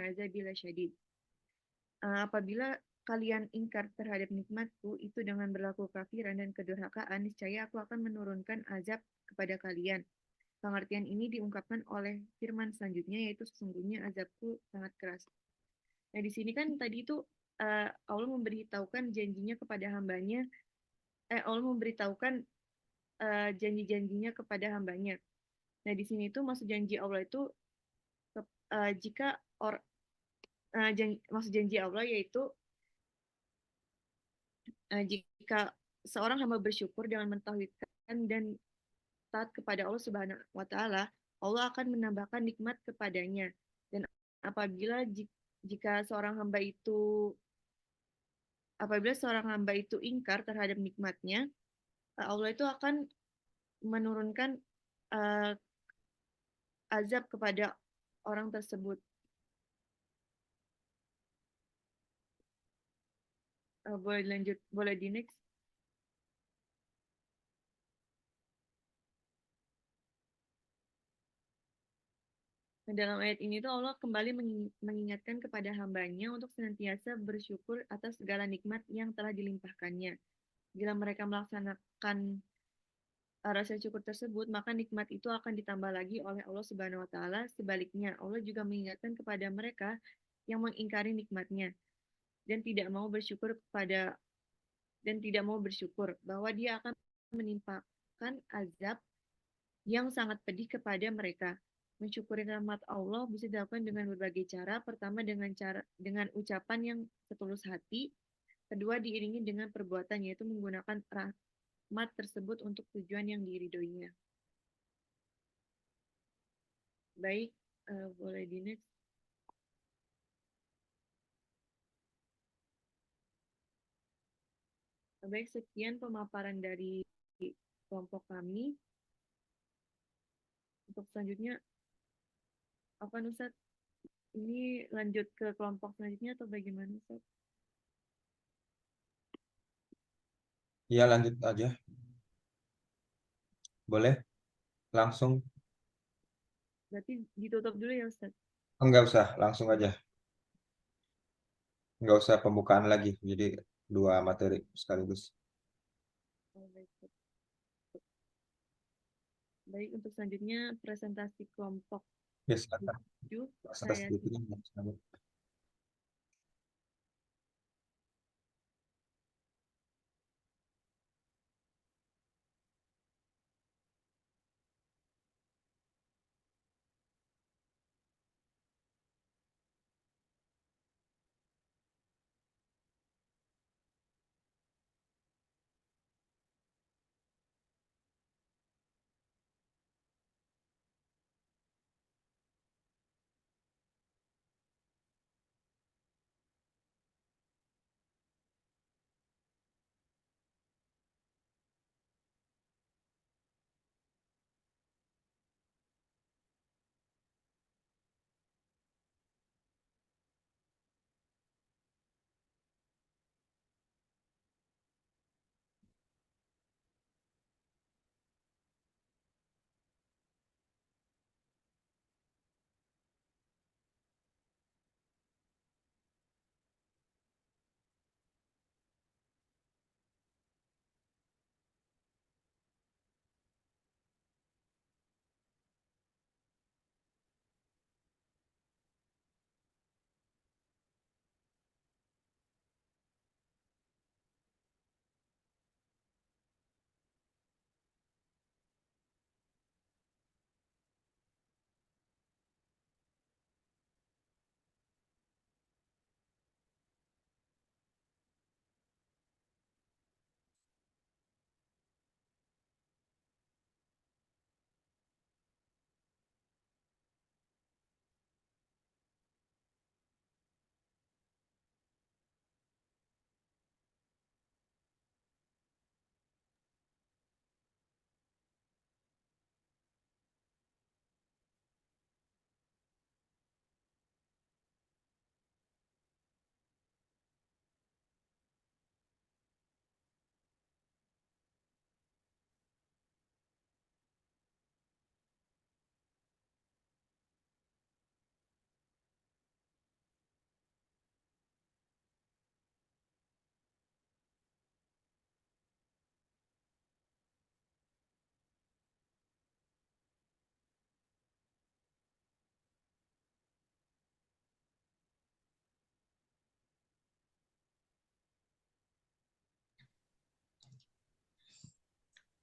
azabi lasyadid. Apabila kalian ingkar terhadap nikmatku itu dengan berlaku kafiran dan kedurhakaan, niscaya aku akan menurunkan azab kepada kalian. Pengertian ini diungkapkan oleh firman selanjutnya yaitu sesungguhnya azabku sangat keras. Nah, di sini kan tadi itu Allah memberitahukan janjinya kepada hambanya, Allah memberitahukan janji-janjinya kepada hambanya. Nah, di sini itu maksud janji Allah itu jika maksud janji Allah yaitu jika seorang hamba bersyukur dengan mentauhidkan dan taat kepada Allah Subhanahu wa taala, Allah akan menambahkan nikmat kepadanya. Dan apabila jika seorang hamba itu ingkar terhadap nikmatnya, Allah itu akan menurunkan azab kepada orang tersebut. Boleh lanjut, boleh di next. Dalam ayat ini tuh Allah kembali mengingatkan kepada hambanya untuk senantiasa bersyukur atas segala nikmat yang telah dilimpahkannya. Bila mereka melaksanakan rasa syukur tersebut, maka nikmat itu akan ditambah lagi oleh Allah Subhanahu wa taala. Sebaliknya, Allah juga mengingatkan kepada mereka yang mengingkari nikmatnya dan tidak mau bersyukur bahwa Dia akan menimpakan azab yang sangat pedih kepada mereka. Mensyukuri rahmat Allah bisa dilakukan dengan berbagai cara. Pertama dengan ucapan yang setulus hati. Kedua diiringi dengan perbuatan yaitu menggunakan rahmat tersebut untuk tujuan yang diridhoinya. Baik, boleh di next. Baik, sekian pemaparan dari kelompok kami. Untuk selanjutnya, apa Ustaz? Ini lanjut ke kelompok selanjutnya atau bagaimana Ustaz? Iya, lanjut aja. Boleh? Langsung? Berarti ditutup dulu ya Ustaz? Enggak usah, langsung aja. Enggak usah pembukaan lagi, jadi 2 materi sekaligus. Baik, untuk selanjutnya presentasi kelompok Ya, silakan. 7. Presentasi Saya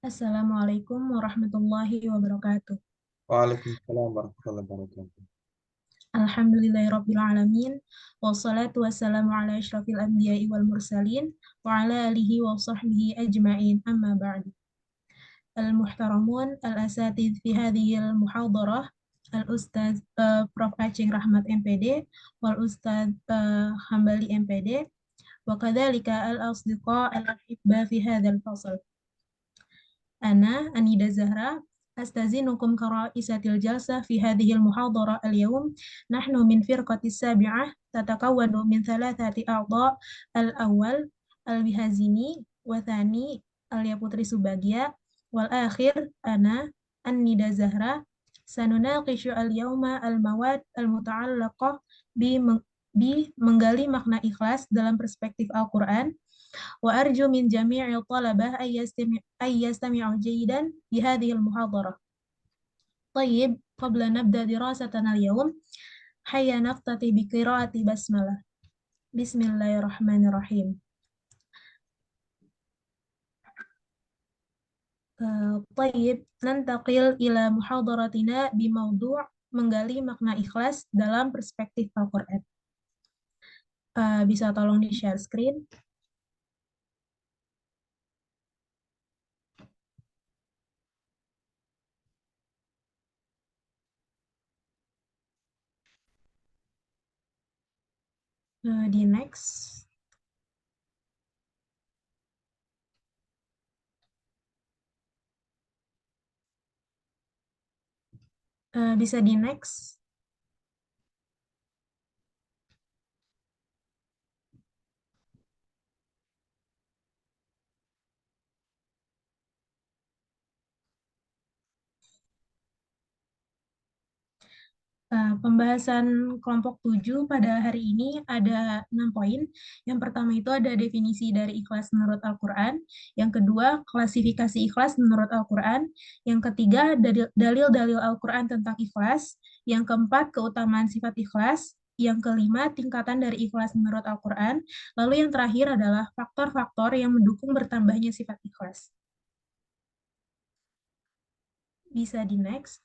Assalamualaikum warahmatullahi wabarakatuh. Waalaikumsalam warahmatullahi wabarakatuh. Alhamdulillahirabbil alamin wassalatu wassalamu ala asyrafil anbiya'i wal mursalin wa ala alihi wa sahbihi ajma'in amma ba'du. Al-muhtaramun al-asatidz fi hadhihi al-muhadarah al-ustaz Prof. Aceng Rahmat MPD wal ustaz Hambali MPD wa kadzalika al-asdiqa al-ahibba fi hadzal fasl. Ana Anida Zahra أستأذنكم كرئيسة الجلسة في هذه المحاضرة اليوم. نحن من فرقة السابعة تتكون من 3 أعضاء. الأول البهازيني والثاني Alia Putri Subagia والآخر أنا الندى زهرة. سنناقش اليوم المواد المتعلقة بمenggali makna ikhlas dalam perspektif Al-Quran. وأرجو من جميع الطلبة أن يستمعوا جيدا لهذه المحاضرة. طيب قبل نبدأ دراستنا اليوم هيا نفتتح بقراءة بسملة. بسم الله الرحمن الرحيم. طيب ننتقل إلى محاضرتنا بموضوع menggali makna ikhlas dalam perspektif Al-Quran. Bisa tolong di-share screen? Di next. Bisa di next. Pembahasan kelompok 7 pada hari ini ada 6 poin. Yang pertama itu ada definisi dari ikhlas menurut Al-Quran. Yang kedua, klasifikasi ikhlas menurut Al-Quran. Yang ketiga, dalil-dalil Al-Quran tentang ikhlas. Yang keempat, keutamaan sifat ikhlas. Yang kelima, tingkatan dari ikhlas menurut Al-Quran. Lalu yang terakhir adalah faktor-faktor yang mendukung bertambahnya sifat ikhlas. Bisa di next.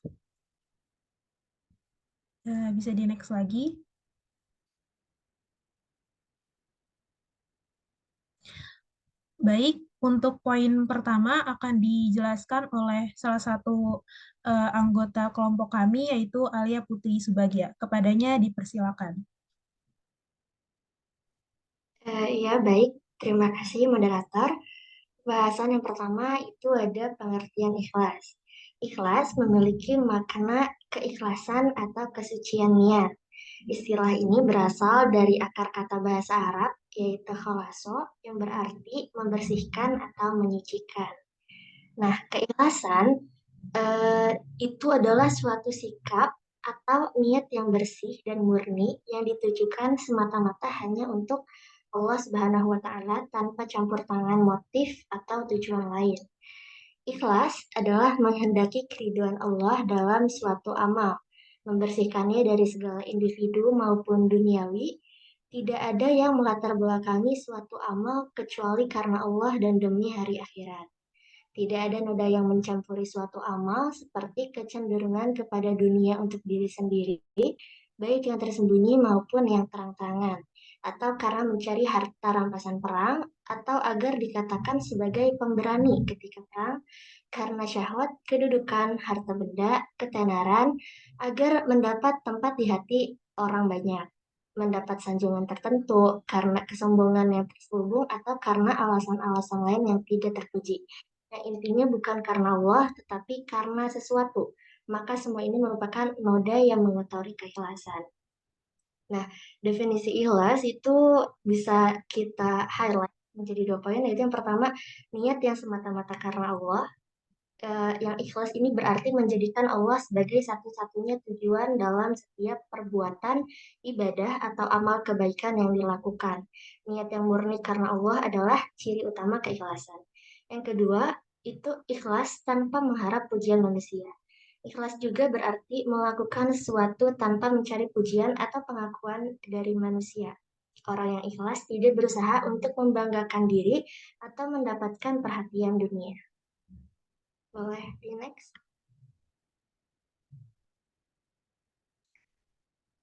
Bisa di next lagi. Baik, untuk poin pertama akan dijelaskan oleh salah satu anggota kelompok kami, yaitu Alia Putri Subagia. Kepadanya dipersilakan. Ya, baik. Terima kasih, moderator. Bahasan yang pertama itu ada pengertian ikhlas. Ikhlas memiliki makna keikhlasan atau kesucian niat. Istilah ini berasal dari akar kata bahasa Arab, yaitu khalaso, yang berarti membersihkan atau menyucikan. Nah, keikhlasan itu adalah suatu sikap atau niat yang bersih dan murni yang ditujukan semata-mata hanya untuk Allah Subhanahu wa Ta'ala tanpa campur tangan motif atau tujuan lain. Ikhlas adalah menghendaki keridhaan Allah dalam suatu amal, membersihkannya dari segala individu maupun duniawi. Tidak ada yang melatar belakangi suatu amal kecuali karena Allah dan demi hari akhirat. Tidak ada noda yang mencampuri suatu amal seperti kecenderungan kepada dunia untuk diri sendiri, baik yang tersembunyi maupun yang terang-terangan, atau karena mencari harta rampasan perang, atau agar dikatakan sebagai pemberani ketika perang, karena syahwat, kedudukan, harta benda, ketenaran, agar mendapat tempat di hati orang banyak, mendapat sanjungan tertentu, karena kesombongan yang terselubung, atau karena alasan-alasan lain yang tidak terpuji. Yang intinya bukan karena Allah, tetapi karena sesuatu. Maka semua ini merupakan noda yang mengotori keikhlasan. Nah, definisi ikhlas itu bisa kita highlight menjadi 2 poin, yaitu yang pertama, niat yang semata-mata karena Allah. Yang ikhlas ini berarti menjadikan Allah sebagai satu-satunya tujuan dalam setiap perbuatan, ibadah, atau amal kebaikan yang dilakukan. Niat yang murni karena Allah adalah ciri utama keikhlasan. Yang kedua, itu ikhlas tanpa mengharap pujian manusia. Ikhlas juga berarti melakukan sesuatu tanpa mencari pujian atau pengakuan dari manusia. Orang yang ikhlas tidak berusaha untuk membanggakan diri atau mendapatkan perhatian dunia. Boleh di next.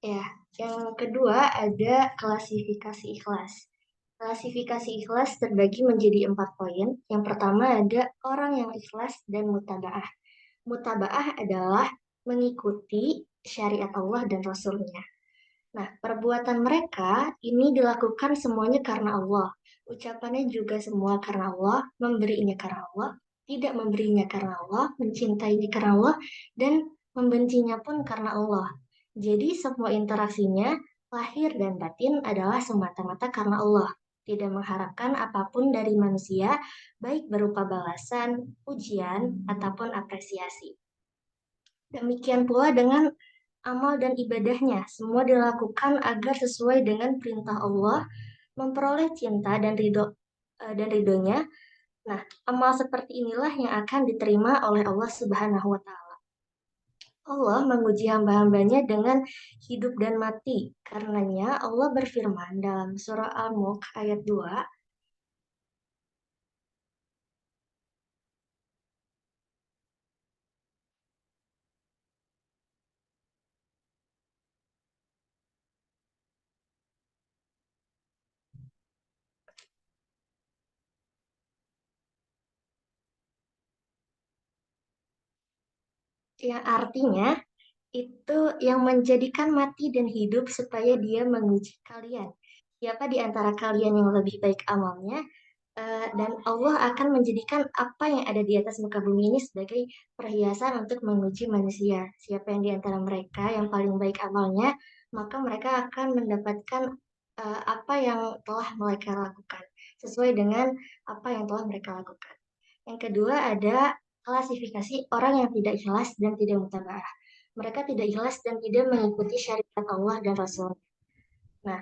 Ya, yang kedua ada klasifikasi ikhlas. Klasifikasi ikhlas terbagi menjadi 4 poin. Yang pertama ada orang yang ikhlas dan mutaba'ah. Mutaba'ah adalah mengikuti syariat Allah dan Rasul-Nya. Nah, perbuatan mereka ini dilakukan semuanya karena Allah. Ucapannya juga semua karena Allah, memberinya karena Allah, tidak memberinya karena Allah, mencintainya karena Allah, dan membencinya pun karena Allah. Jadi semua interaksinya, lahir dan batin adalah semata-mata karena Allah. Tidak mengharapkan apapun dari manusia, baik berupa balasan, ujian, ataupun apresiasi. Demikian pula dengan amal dan ibadahnya, semua dilakukan agar sesuai dengan perintah Allah, memperoleh cinta dan ridhonya. Nah, amal seperti inilah yang akan diterima oleh Allah Subhanahu wa Ta'ala. Allah menguji hamba-hambanya dengan hidup dan mati. Karenanya Allah berfirman dalam surah Al-Mulk ayat 2, yang artinya itu yang menjadikan mati dan hidup supaya dia menguji kalian. Siapa di antara kalian yang lebih baik amalnya, dan Allah akan menjadikan apa yang ada di atas muka bumi ini sebagai perhiasan untuk menguji manusia. Siapa yang di antara mereka yang paling baik amalnya, maka mereka akan mendapatkan apa yang telah mereka lakukan, sesuai dengan apa yang telah mereka lakukan. Yang kedua ada klasifikasi orang yang tidak ikhlas dan tidak mutaba'ah. Mereka tidak ikhlas dan tidak mengikuti syariat Allah dan Rasul. Nah,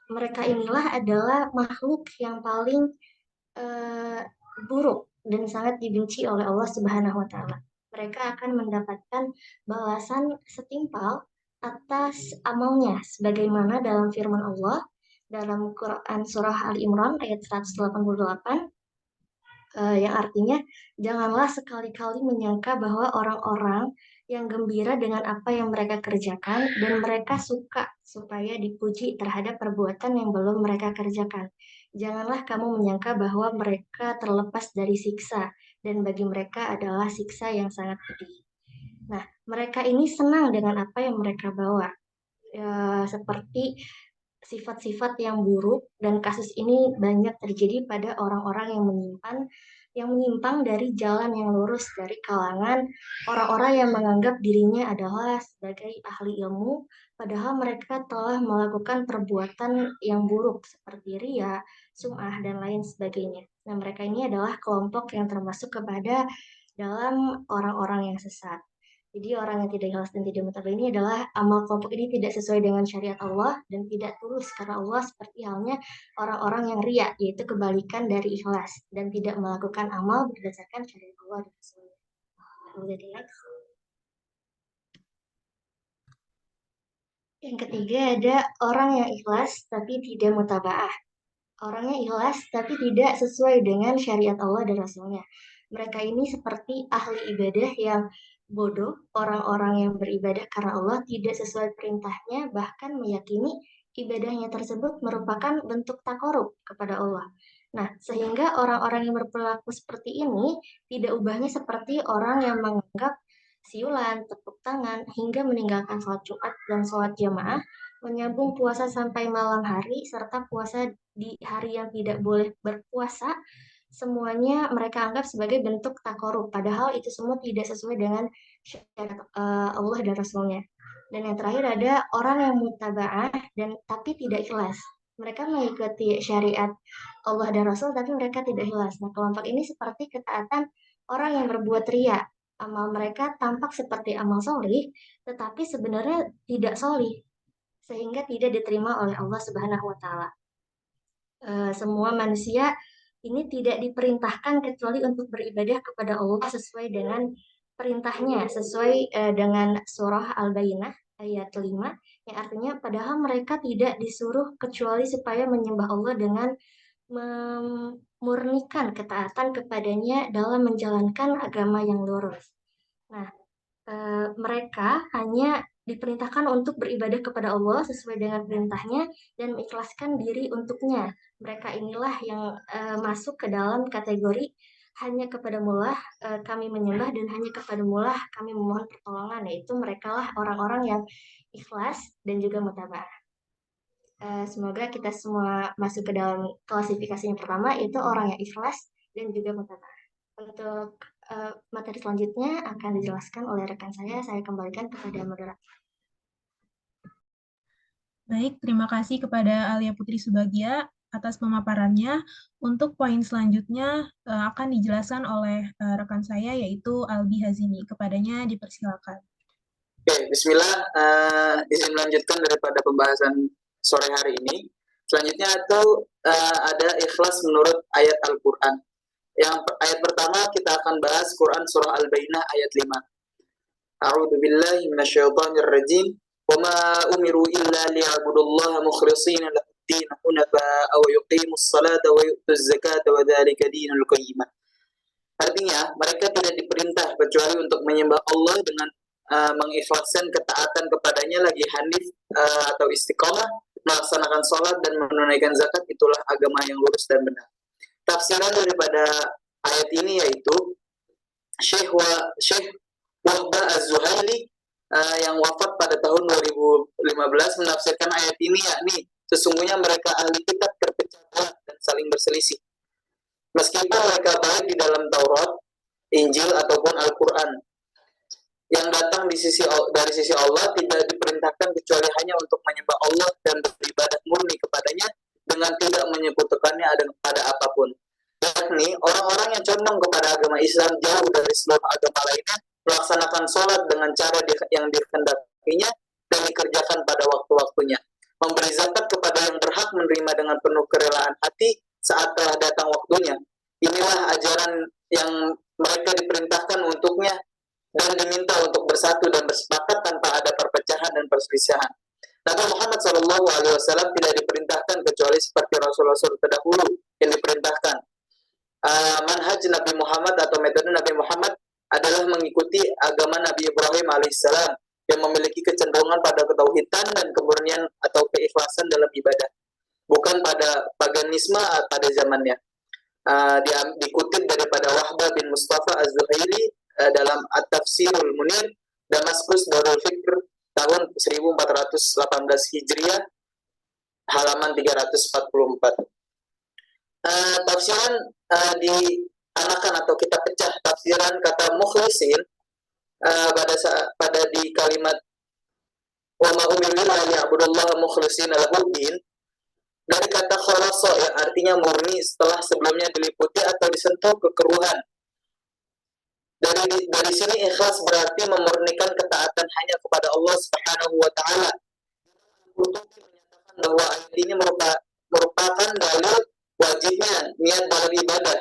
mereka inilah adalah makhluk yang paling buruk dan sangat dibenci oleh Allah Subhanahu wa Ta'ala. Mereka akan mendapatkan balasan setimpal atas amalnya, sebagaimana dalam firman Allah dalam Quran Surah Ali Imran ayat 188, yang artinya, janganlah sekali-kali menyangka bahwa orang-orang yang gembira dengan apa yang mereka kerjakan dan mereka suka supaya dipuji terhadap perbuatan yang belum mereka kerjakan. Janganlah kamu menyangka bahwa mereka terlepas dari siksa dan bagi mereka adalah siksa yang sangat pedih. Nah, mereka ini senang dengan apa yang mereka bawa, seperti sifat-sifat yang buruk, dan kasus ini banyak terjadi pada orang-orang yang menyimpang dari jalan yang lurus dari kalangan orang-orang yang menganggap dirinya adalah sebagai ahli ilmu, padahal mereka telah melakukan perbuatan yang buruk seperti ria, sum'ah, dan lain sebagainya. Nah, mereka ini adalah kelompok yang termasuk kepada dalam orang-orang yang sesat. Jadi orang yang tidak ikhlas dan tidak mutaba'ah ini adalah amal kelompok ini tidak sesuai dengan syariat Allah dan tidak tulus karena Allah, seperti halnya orang-orang yang ria, yaitu kebalikan dari ikhlas dan tidak melakukan amal berdasarkan syariat Allah dan Rasulnya. Jadi next. Yang ketiga ada orang yang ikhlas tapi tidak mutaba'ah. Orangnya ikhlas tapi tidak sesuai dengan syariat Allah dan Rasulnya. Mereka ini seperti ahli ibadah yang bodoh, orang-orang yang beribadah karena Allah tidak sesuai perintahnya, bahkan meyakini ibadahnya tersebut merupakan bentuk takorup kepada Allah. Nah, sehingga orang-orang yang berperilaku seperti ini tidak ubahnya seperti orang yang menganggap siulan, tepuk tangan, hingga meninggalkan sholat Jumat dan sholat jamaah, menyambung puasa sampai malam hari, serta puasa di hari yang tidak boleh berpuasa, semuanya mereka anggap sebagai bentuk takorup, padahal itu semua tidak sesuai dengan syariat Allah dan Rasulnya. Dan yang terakhir ada orang yang mutaba'ah dan tapi tidak ikhlas. Mereka mengikuti syariat Allah dan Rasul tapi mereka tidak ikhlas. Nah, kelompok ini seperti ketaatan orang yang berbuat ria. Amal mereka tampak seperti amal solih, tetapi sebenarnya tidak solih, sehingga tidak diterima oleh Allah Subhanahu wa Ta'ala. Semua manusia ini tidak diperintahkan kecuali untuk beribadah kepada Allah sesuai dengan perintahnya, sesuai dengan surah Al-Bayyinah ayat 5, yang artinya padahal mereka tidak disuruh kecuali supaya menyembah Allah dengan memurnikan ketaatan kepadanya dalam menjalankan agama yang lurus. Nah, mereka hanya diperintahkan untuk beribadah kepada Allah sesuai dengan perintahnya dan mengikhlaskan diri untuknya. Mereka inilah yang masuk ke dalam kategori hanya kepadamulah kami menyembah dan hanya kepadamulah kami memohon pertolongan, yaitu merekalah orang-orang yang ikhlas dan juga mutaba'ah. Semoga kita semua masuk ke dalam klasifikasi yang pertama, yaitu orang yang ikhlas dan juga mutaba'ah. Untuk materi selanjutnya akan dijelaskan oleh rekan saya kembalikan kepada moderator. Baik, terima kasih kepada Alia Putri Subagia atas pemaparannya. Untuk poin selanjutnya akan dijelaskan oleh rekan saya, yaitu Albi Hazimi. Kepadanya dipersilakan. Oke, bismillah. Izin melanjutkan daripada pembahasan sore hari ini. Selanjutnya itu ada ikhlas menurut ayat Al-Quran. Yang ayat pertama kita akan bahas Quran surah Al-Bayyinah ayat 5. A'udzu billahi minasyaitonir rajim. Wa ma umiru illa liya'budullaha mukhlishina lahu-d-din hunafa'a wa yuqimus salata wa yu'tuz zakata wa dzalika dinul qayyimah. Artinya, mereka tidak diperintah kecuali untuk menyembah Allah dengan mengikhlaskan ketaatan kepadanya lagi hanif atau istiqomah, melaksanakan sholat dan menunaikan zakat, itulah agama yang lurus dan benar. Tafsiran daripada ayat ini yaitu Syekh Wahbah Az-Zuhaili yang wafat pada tahun 2015 menafsirkan ayat ini, yakni sesungguhnya mereka ahli kitab terpecah belah dan saling berselisih. Meskipun mereka baik di dalam Taurat, Injil ataupun Al-Quran, yang datang dari sisi Allah tidak diperintahkan kecuali hanya untuk menyembah Allah dan beribadah murni kepadanya dengan tidak menyekutukannya pada apapun. Yakni orang-orang yang condong kepada agama Islam jauh dari seluruh agama lainnya, melaksanakan sholat dengan cara yang dikehendakinya dan dikerjakan pada waktu-waktunya, memberi zakat kepada yang berhak menerima dengan penuh kerelaan hati saat telah datang waktunya. Inilah ajaran yang mereka diperintahkan untuknya dan diminta untuk bersatu dan bersepakat tanpa ada perpecahan dan perselisihan. Nabi Muhammad SAW tidak diperintahkan kecuali seperti Rasul-Rasul terdahulu yang diperintahkan. Manhaj Nabi Muhammad atau metode Nabi Muhammad adalah mengikuti agama Nabi Ibrahim alaihissalam yang memiliki kecenderungan pada ketauhidan dan kemurnian atau keikhlasan dalam ibadah, bukan pada paganisme pada zamannya. Dikutip daripada Wahbah bin Mustafa Az-Zuhaili dalam At-Tafsirul Munir, Damaskus Darul Fikr tahun 1418 Hijriah, halaman 344. Tafsiran dianakan atau kita pecah tafsiran kata mukhlisin pada di kalimat wa ma umiru illa liya'budullaha mukhlishina lahu-d-din dari kata khalasa yang artinya murni setelah sebelumnya diliputi atau disentuh kekeruhan. Dari sini ikhlas berarti memurnikan ketaatan hanya kepada Allah Subhanahu wa taala. Untuk menyatakan bahwa ayat ini merupakan dalil wajibnya niat dalam ibadah.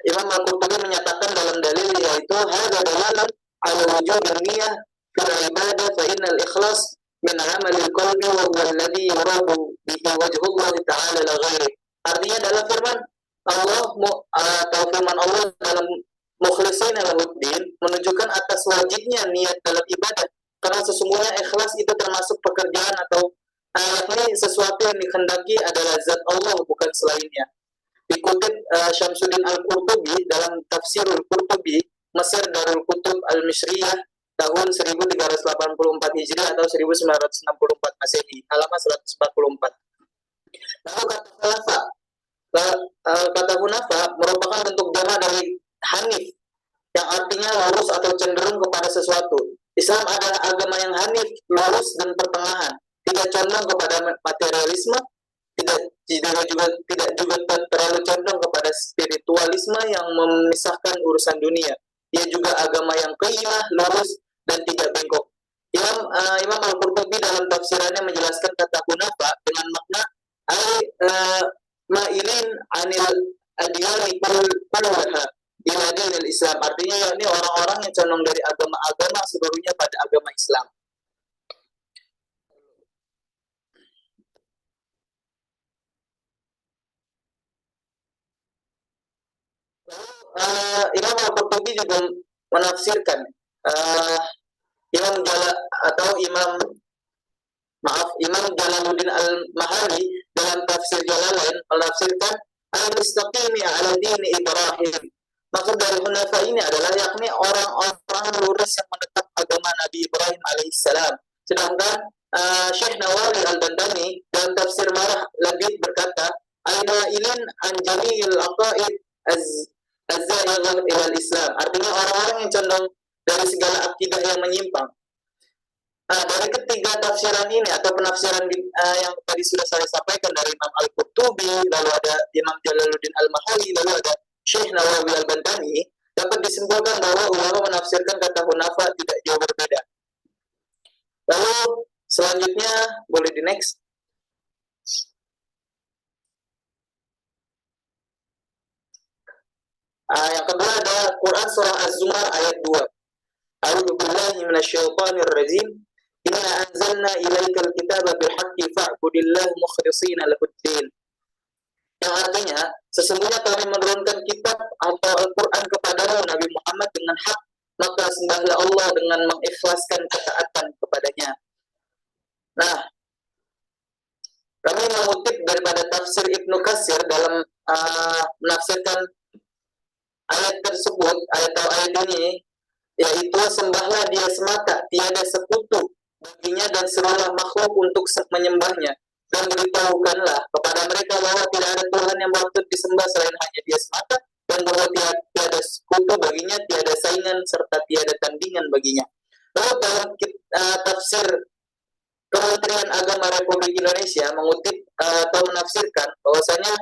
Imam Al-Qurtubi menyatakan dalam dalil yaitu hadza dalalan ala wujub niyyah fil ibadah fa innal ikhlas min amalil qalbi wa huwa alladhi yuradu bihi wajhullah ta'ala la ghairi. Artinya dalam firman Allah atau firman Allah dalam mukhlisin lahu-d-din menunjukkan atas wajibnya niat dalam ibadah, karena sesungguhnya ikhlas itu termasuk pekerjaan atau yakni sesuatu yang dikehendaki adalah zat Allah bukan selainnya. Dikutip Syamsuddin Al-Qurtubi dalam Tafsirul Qurtubi Mesir Darul Kutub Al-Misriyah tahun 1384 Hijriah atau 1964 Masehi, halaman 144. Lalu kata hunafa merupakan bentuk jama dari hanif yang artinya lurus atau cenderung kepada sesuatu. Islam adalah agama yang hanif, lurus dan pertengahan, tidak condong kepada materialisme, tidak juga terlalu condong kepada spiritualisme yang memisahkan urusan dunia. Ia juga agama yang qayyimah, lurus dan tidak bengkok. Imam Al-Qurtubi dalam tafsirannya menjelaskan kata hunafa dengan makna ma'ilin anil adiyani kullaha, ila dinil Islam. Artinya yakni orang-orang yang condong dari agama-agama seluruhnya pada agama Islam. Imam Al-Qurtubi juga menafsirkan Imam Jalaluddin Al-Mahali dalam tafsir Jalalain menafsirkan al-mustaqimi ala dini Ibrahim. Maksud dari hunafa ini adalah yakni orang-orang lurus yang menetap agama Nabi Ibrahim alaihissalam. Sedangkan Syekh Nawawi Al-Bandani dalam tafsir Marah Labid berkata, al-mailin an jami'il aqaid az-za'ighah ila Islam. Artinya orang-orang yang condong dari segala akidah yang menyimpang. Dari ketiga tafsiran ini atau penafsiran yang tadi sudah saya sampaikan dari Imam Al-Qurtubi, lalu ada Imam Jalaluddin Al-Mahali, lalu ada Syekh Nawawi Al-Bandani, dapat disimpulkan bahwa ulama menafsirkan kata hunafa tidak jauh berbeda. Lalu selanjutnya boleh di next. Yang kedua ada Quran surah Az-Zumar ayat 2. A'udzu billahi minasyaitonir rajim. Inna anzalna ilaikal kitaba bil haqqi fa'budillaha mukhlishina lahuddin. Yang artinya, sesungguhnya kami menurunkan kitab atau Al-Quran kepadamu Nabi Muhammad dengan hak, maka sembahlah Allah dengan mengikhlaskan ketaatan kepadanya. Nah, kami mengutip daripada tafsir Ibnu Katsir dalam menafsirkan ayat tersebut, ayat ini, yaitu sembahlah dia semata, tiada sekutu baginya dan seluruh makhluk untuk menyembahnya, dan beritahukanlah kepada mereka bahwa tidak ada Tuhan yang patut disembah selain hanya dia semata, dan bahwa tiada sekutu baginya, tiada saingan serta tiada tandingan baginya. Lalu dalam tafsir Kementerian Agama Republik Indonesia mengutip atau menafsirkan bahwasanya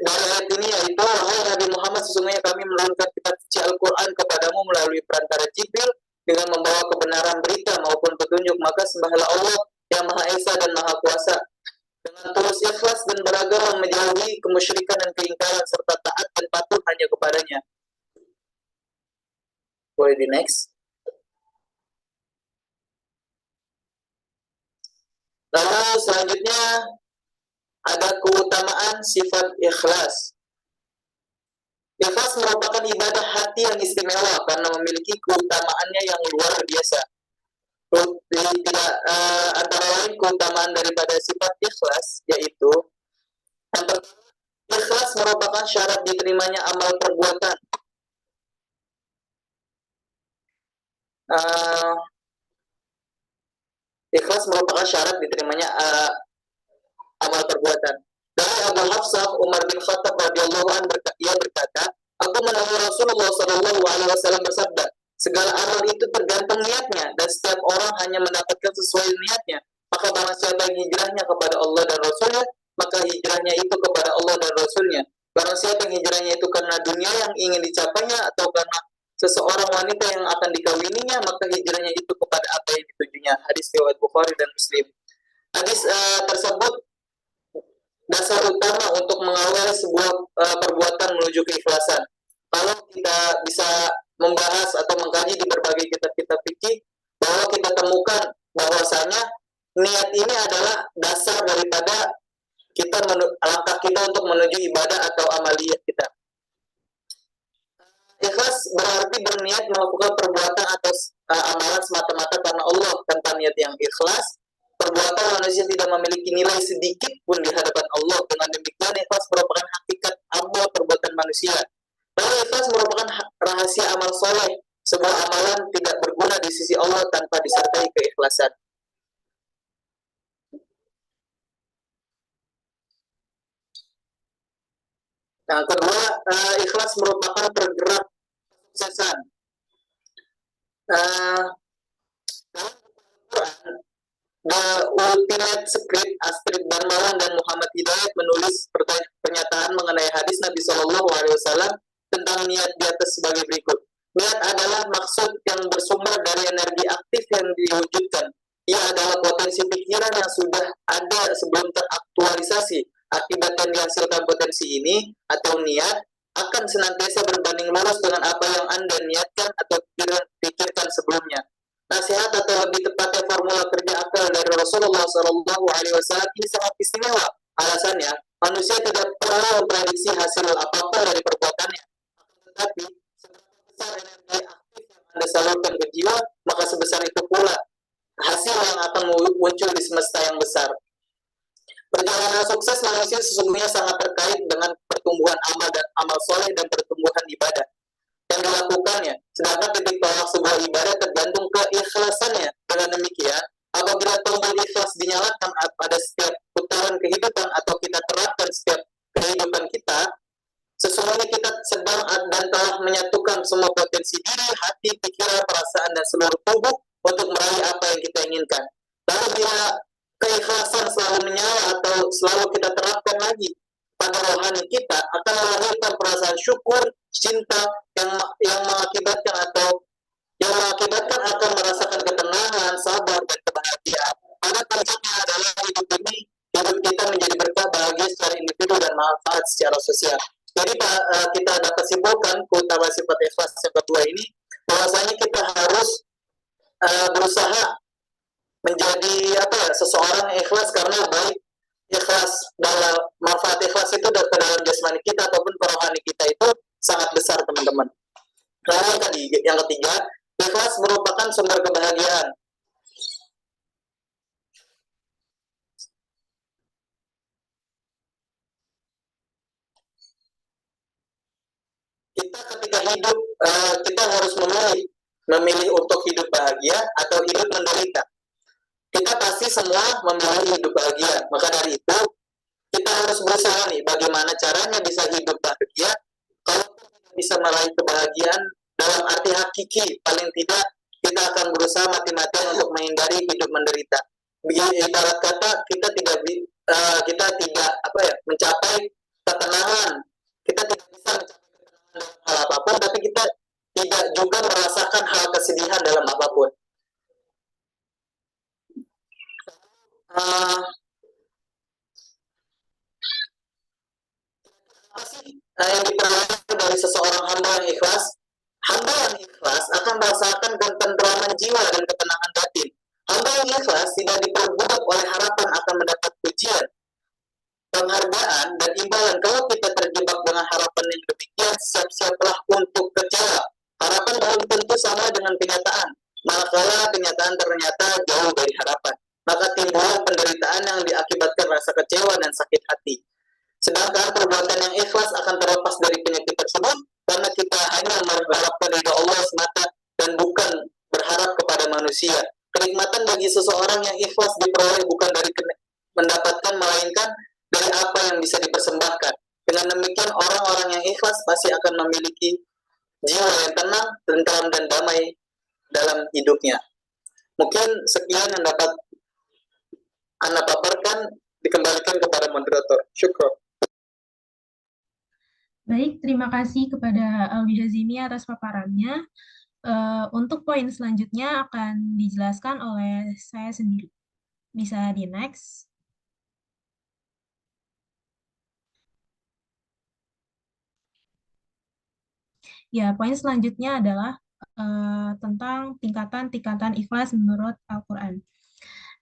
dari ayat ini yaitu, wahai Nabi Muhammad, sesungguhnya kami menurunkan kitab suci Al-Quran kepadamu melalui perantara Jibril dengan membawa kebenaran berita maupun petunjuk, maka sembahlah Allah yang Maha Esa dan Maha Kuasa dengan tulus ikhlas dan beragama menjauhi kemusyrikan dan keingkaran serta taat dan patuh hanya kepadanya. Boleh di next. Lalu selanjutnya ada keutamaan sifat ikhlas. Ikhlas merupakan ibadah hati yang istimewa karena memiliki keutamaannya yang luar biasa. Antara lain keutamaan daripada sifat ikhlas yaitu yang pertama, ikhlas merupakan syarat diterimanya amal perbuatan. Ikhlas merupakan syarat diterimanya amal perbuatan. Dari Abu Hafsah Umar bin Khattab radhiyallahu anhu berkata, aku mendengar Rasulullah SAW bersabda, segala amal itu tergantung niatnya dan setiap orang hanya mendapatkan sesuai niatnya. Maka barang siapa yang hijrahnya kepada Allah dan Rasulnya, maka hijrahnya itu kepada Allah dan Rasulnya. Barang siapa yang hijrahnya itu karena dunia yang ingin dicapainya atau karena seseorang wanita yang akan dikawininya, maka hijrahnya itu kepada apa yang ditujunya. Hadis riwayat Bukhari dan Muslim. Hadis tersebut dasar utama untuk mengawal sebuah perbuatan menuju keikhlasan. Kalau kita bisa membahas atau mengkaji di berbagai kitab-kitab fikih, bahwa kita temukan bahwasanya niat ini adalah dasar daripada langkah kita untuk menuju ibadah atau amaliyah kita. Ikhlas berarti berniat melakukan perbuatan atau amalan semata-mata karena Allah tanpa niat yang ikhlas. Perbuatan manusia tidak memiliki nilai sedikit pun di hadapan Allah. Dengan demikian, ikhlas merupakan hakikat amal perbuatan manusia. Lalu ikhlas merupakan rahasia amal soleh. Sebuah amalan tidak berguna di sisi Allah tanpa disertai keikhlasan. Yang kedua, ikhlas merupakan pergerak kesuksesan. Dalam Al-Quran, The Ultimate Script, Astrid Darmawan dan Muhammad Hidayat menulis pernyataan mengenai hadis Nabi SAW tentang niat di atas sebagai berikut. Niat adalah maksud yang bersumber dari energi aktif yang diwujudkan. Ia adalah potensi pikiran yang sudah ada sebelum teraktualisasi akibat yang dihasilkan potensi ini atau niat akan senantiasa berbanding lurus dengan apa yang Anda niatkan atau pikirkan sebelumnya. Nasihat atau lebih tepatnya formula kerja akal dari Rasulullah SAW ini sangat istimewa. Alasannya, manusia tidak perlu memprediksi hasil apapun dari perbuatannya. Tetapi, seberapa besar energi aktif yang Anda salurkan ke jiwa, maka sebesar itu pula hasil yang akan muncul di semesta yang besar. Perjalanan sukses manusia sesungguhnya sangat terkait dengan pertumbuhan amal dan amal soleh dan pertumbuhan ibadah yang dilakukannya. Sedangkan titik tolak sebuah ibadah tergantung keikhlasannya. Dengan demikian, apabila tombol ikhlas dinyalakan pada setiap putaran kehidupan atau kita terapkan setiap kehidupan kita, sesungguhnya kita sedang dan telah menyatukan semua potensi diri, hati, pikiran, perasaan, dan seluruh tubuh untuk meraih apa yang kita inginkan. Lalu bila keikhlasan selalu menyala atau selalu kita terapkan lagi pada rohani kita, akan melahirkan perasaan syukur, cinta yang mengakibatkan akan merasakan ketenangan, sabar, dan kebahagiaan. Pada puncaknya adalah hidup kita menjadi berkah, bahagia secara individu dan manfaat secara sosial. Jadi kita dapat simpulkan keutamaan sifat ikhlas yang kedua ini, bahwasanya kita harus berusaha menjadi seseorang yang ikhlas, karena baik ikhlas dalam manfaat ikhlas itu ke dalam jasmani kita ataupun ke rohani kita itu sangat besar, teman-teman. Lalu yang ketiga, ikhlas merupakan sumber kebahagiaan. Kita ketika hidup, kita harus memilih untuk hidup bahagia atau hidup menderita. Kita pasti semua memilih hidup bahagia. Maka dari itu, kita harus berusaha nih, bagaimana caranya bisa hidup bahagia. Kalau bisa meraih kebahagiaan dalam arti hakiki, paling tidak kita akan berusaha mati-matian untuk menghindari hidup menderita. Ibarat kata, kita tidak mencapai ketenangan. Kita tidak bisa mencapai ketenangan dalam hal apapun, tapi kita tidak juga merasakan hal kesedihan dalam apapun. Apa sih yang diperlukan dari seseorang hamba yang ikhlas? Hamba yang ikhlas akan merasakan ketentraman jiwa dan ketenangan batin. Hamba yang ikhlas tidak diperbudak oleh harapan akan mendapat pujian, penghargaan, dan imbalan. Kalau kita terjebak dengan harapan yang demikian, siap-siaplah untuk kecewa. Harapan belum tentu sama dengan kenyataan, manakala kenyataan ternyata jauh dari harapan. Maka timbul penderitaan yang diakibatkan rasa kecewa dan sakit hati. Sedangkan perbuatan yang ikhlas akan terlepas dari penyakit tersebut, karena kita hanya mengharapkan ridha Allah semata dan bukan berharap kepada manusia. Kenikmatan bagi seseorang yang ikhlas diperoleh bukan dari mendapatkan, melainkan dari apa yang bisa dipersembahkan. Dengan demikian, orang-orang yang ikhlas pasti akan memiliki jiwa yang tenang, tentram, dan damai dalam hidupnya. Mungkin sekian yang dapat Anda paparkan, dikembalikan kepada moderator. Syukur. Baik, terima kasih kepada Alwi Hazimi atas paparannya. Untuk poin selanjutnya akan dijelaskan oleh saya sendiri. Bisa di next. Ya, poin selanjutnya adalah tentang tingkatan-tingkatan ikhlas menurut Al-Quran.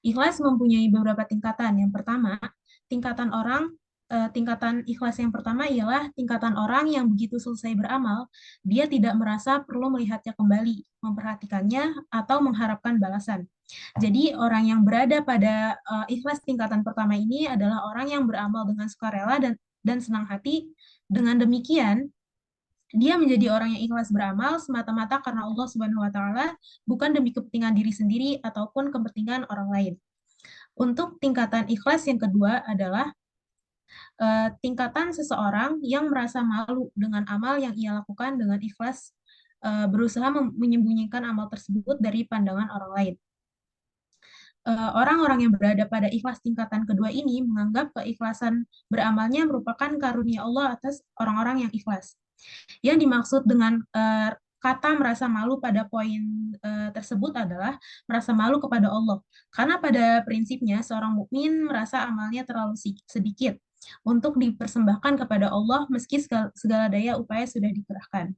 Ikhlas mempunyai beberapa tingkatan. Yang pertama, tingkatan ikhlas yang pertama ialah tingkatan orang yang begitu selesai beramal, dia tidak merasa perlu melihatnya kembali, memperhatikannya, atau mengharapkan balasan. Jadi orang yang berada pada ikhlas tingkatan pertama ini adalah orang yang beramal dengan sukarela dan senang hati. Dengan demikian, dia menjadi orang yang ikhlas beramal semata-mata karena Allah Subhanahu wa Ta'ala, bukan demi kepentingan diri sendiri ataupun kepentingan orang lain. Untuk tingkatan ikhlas yang kedua adalah tingkatan seseorang yang merasa malu dengan amal yang ia lakukan dengan ikhlas, berusaha menyembunyikan amal tersebut dari pandangan orang lain. Orang-orang yang berada pada ikhlas tingkatan kedua ini menganggap keikhlasan beramalnya merupakan karunia Allah atas orang-orang yang ikhlas. Yang dimaksud dengan kata merasa malu pada poin tersebut adalah merasa malu kepada Allah. Karena pada prinsipnya seorang mukmin merasa amalnya terlalu sedikit, untuk dipersembahkan kepada Allah meski segala daya upaya sudah dikerahkan.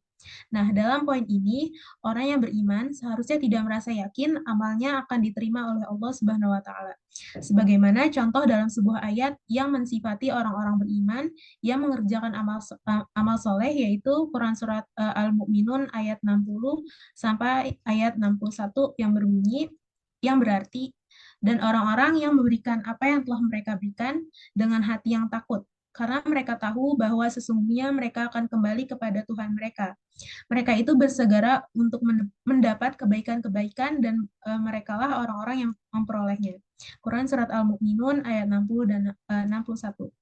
Nah, dalam poin ini, orang yang beriman seharusnya tidak merasa yakin amalnya akan diterima oleh Allah Subhanahu wa taala. Sebagaimana contoh dalam sebuah ayat yang mensifati orang-orang beriman yang mengerjakan amal soleh, yaitu Quran surat Al-Mu'minun ayat 60 sampai ayat 61 yang berbunyi, yang berarti, dan orang-orang yang memberikan apa yang telah mereka berikan dengan hati yang takut, karena mereka tahu bahwa sesungguhnya mereka akan kembali kepada Tuhan mereka. Mereka itu bersegera untuk mendapat kebaikan-kebaikan dan merekalah orang-orang yang memperolehnya. Quran Surat Al-Mu'minun ayat 60 dan 61.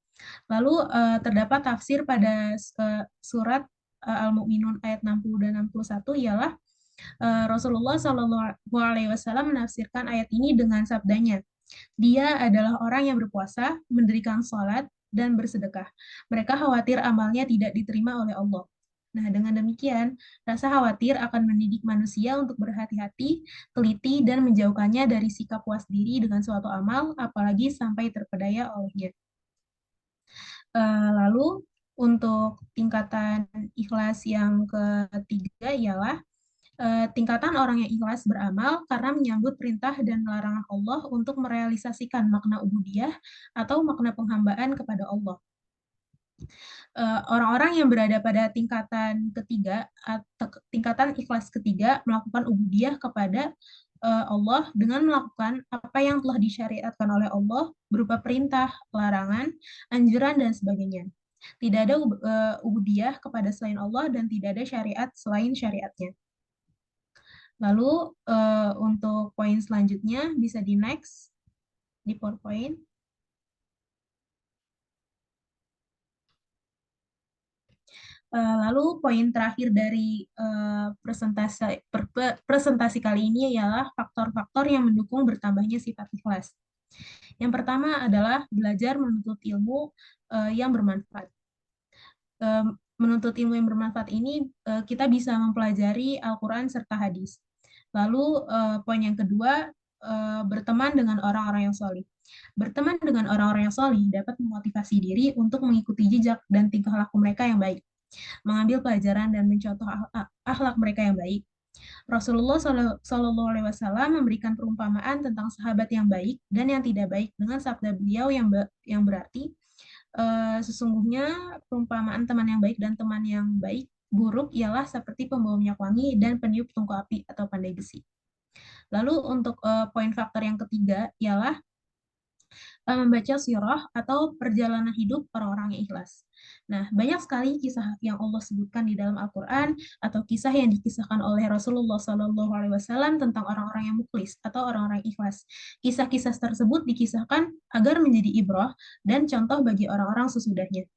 Lalu terdapat tafsir pada surat Al-Mu'minun ayat 60 dan 61 ialah Rasulullah Shallallahu Alaihi Wasallam menafsirkan ayat ini dengan sabdanya, dia adalah orang yang berpuasa, mendirikan sholat, dan bersedekah. Mereka khawatir amalnya tidak diterima oleh Allah. Nah, dengan demikian, rasa khawatir akan mendidik manusia untuk berhati-hati, teliti, dan menjauhkannya dari sikap puas diri dengan suatu amal, apalagi sampai terpedaya olehnya. Lalu, untuk tingkatan ikhlas yang ketiga ialah tingkatan orang yang ikhlas beramal karena menyambut perintah dan larangan Allah untuk merealisasikan makna ubudiyah atau makna penghambaan kepada Allah. Orang-orang yang berada pada tingkatan ketiga, tingkatan ikhlas ketiga, melakukan ubudiyah kepada Allah dengan melakukan apa yang telah disyariatkan oleh Allah berupa perintah, larangan, anjuran, dan sebagainya. Tidak ada ubudiyah kepada selain Allah dan tidak ada syariat selain syariatnya. Lalu untuk poin selanjutnya bisa di next, di PowerPoint. Lalu poin terakhir dari presentasi kali ini ialah faktor-faktor yang mendukung bertambahnya sifat ikhlas. Yang pertama adalah belajar menuntut ilmu yang bermanfaat. Menuntut ilmu yang bermanfaat ini kita bisa mempelajari Al-Quran serta hadis. Lalu poin yang kedua, berteman dengan orang-orang yang solih. Berteman dengan orang-orang yang solih dapat memotivasi diri untuk mengikuti jejak dan tingkah laku mereka yang baik, mengambil pelajaran dan mencontoh akhlak mereka yang baik. Rasulullah Shallallahu Alaihi Wasallam memberikan perumpamaan tentang sahabat yang baik dan yang tidak baik dengan sabda beliau yang berarti sesungguhnya perumpamaan teman yang baik dan teman yang buruk ialah seperti pembawa minyak wangi dan peniup tungku api atau pandai besi. Lalu untuk poin faktor yang ketiga ialah membaca sirah atau perjalanan hidup orang-orang yang ikhlas. Nah, banyak sekali kisah yang Allah sebutkan di dalam Al-Quran atau kisah yang dikisahkan oleh Rasulullah SAW tentang orang-orang yang mukhlis atau orang-orang ikhlas. Kisah-kisah tersebut dikisahkan agar menjadi ibrah dan contoh bagi orang-orang sesudahnya.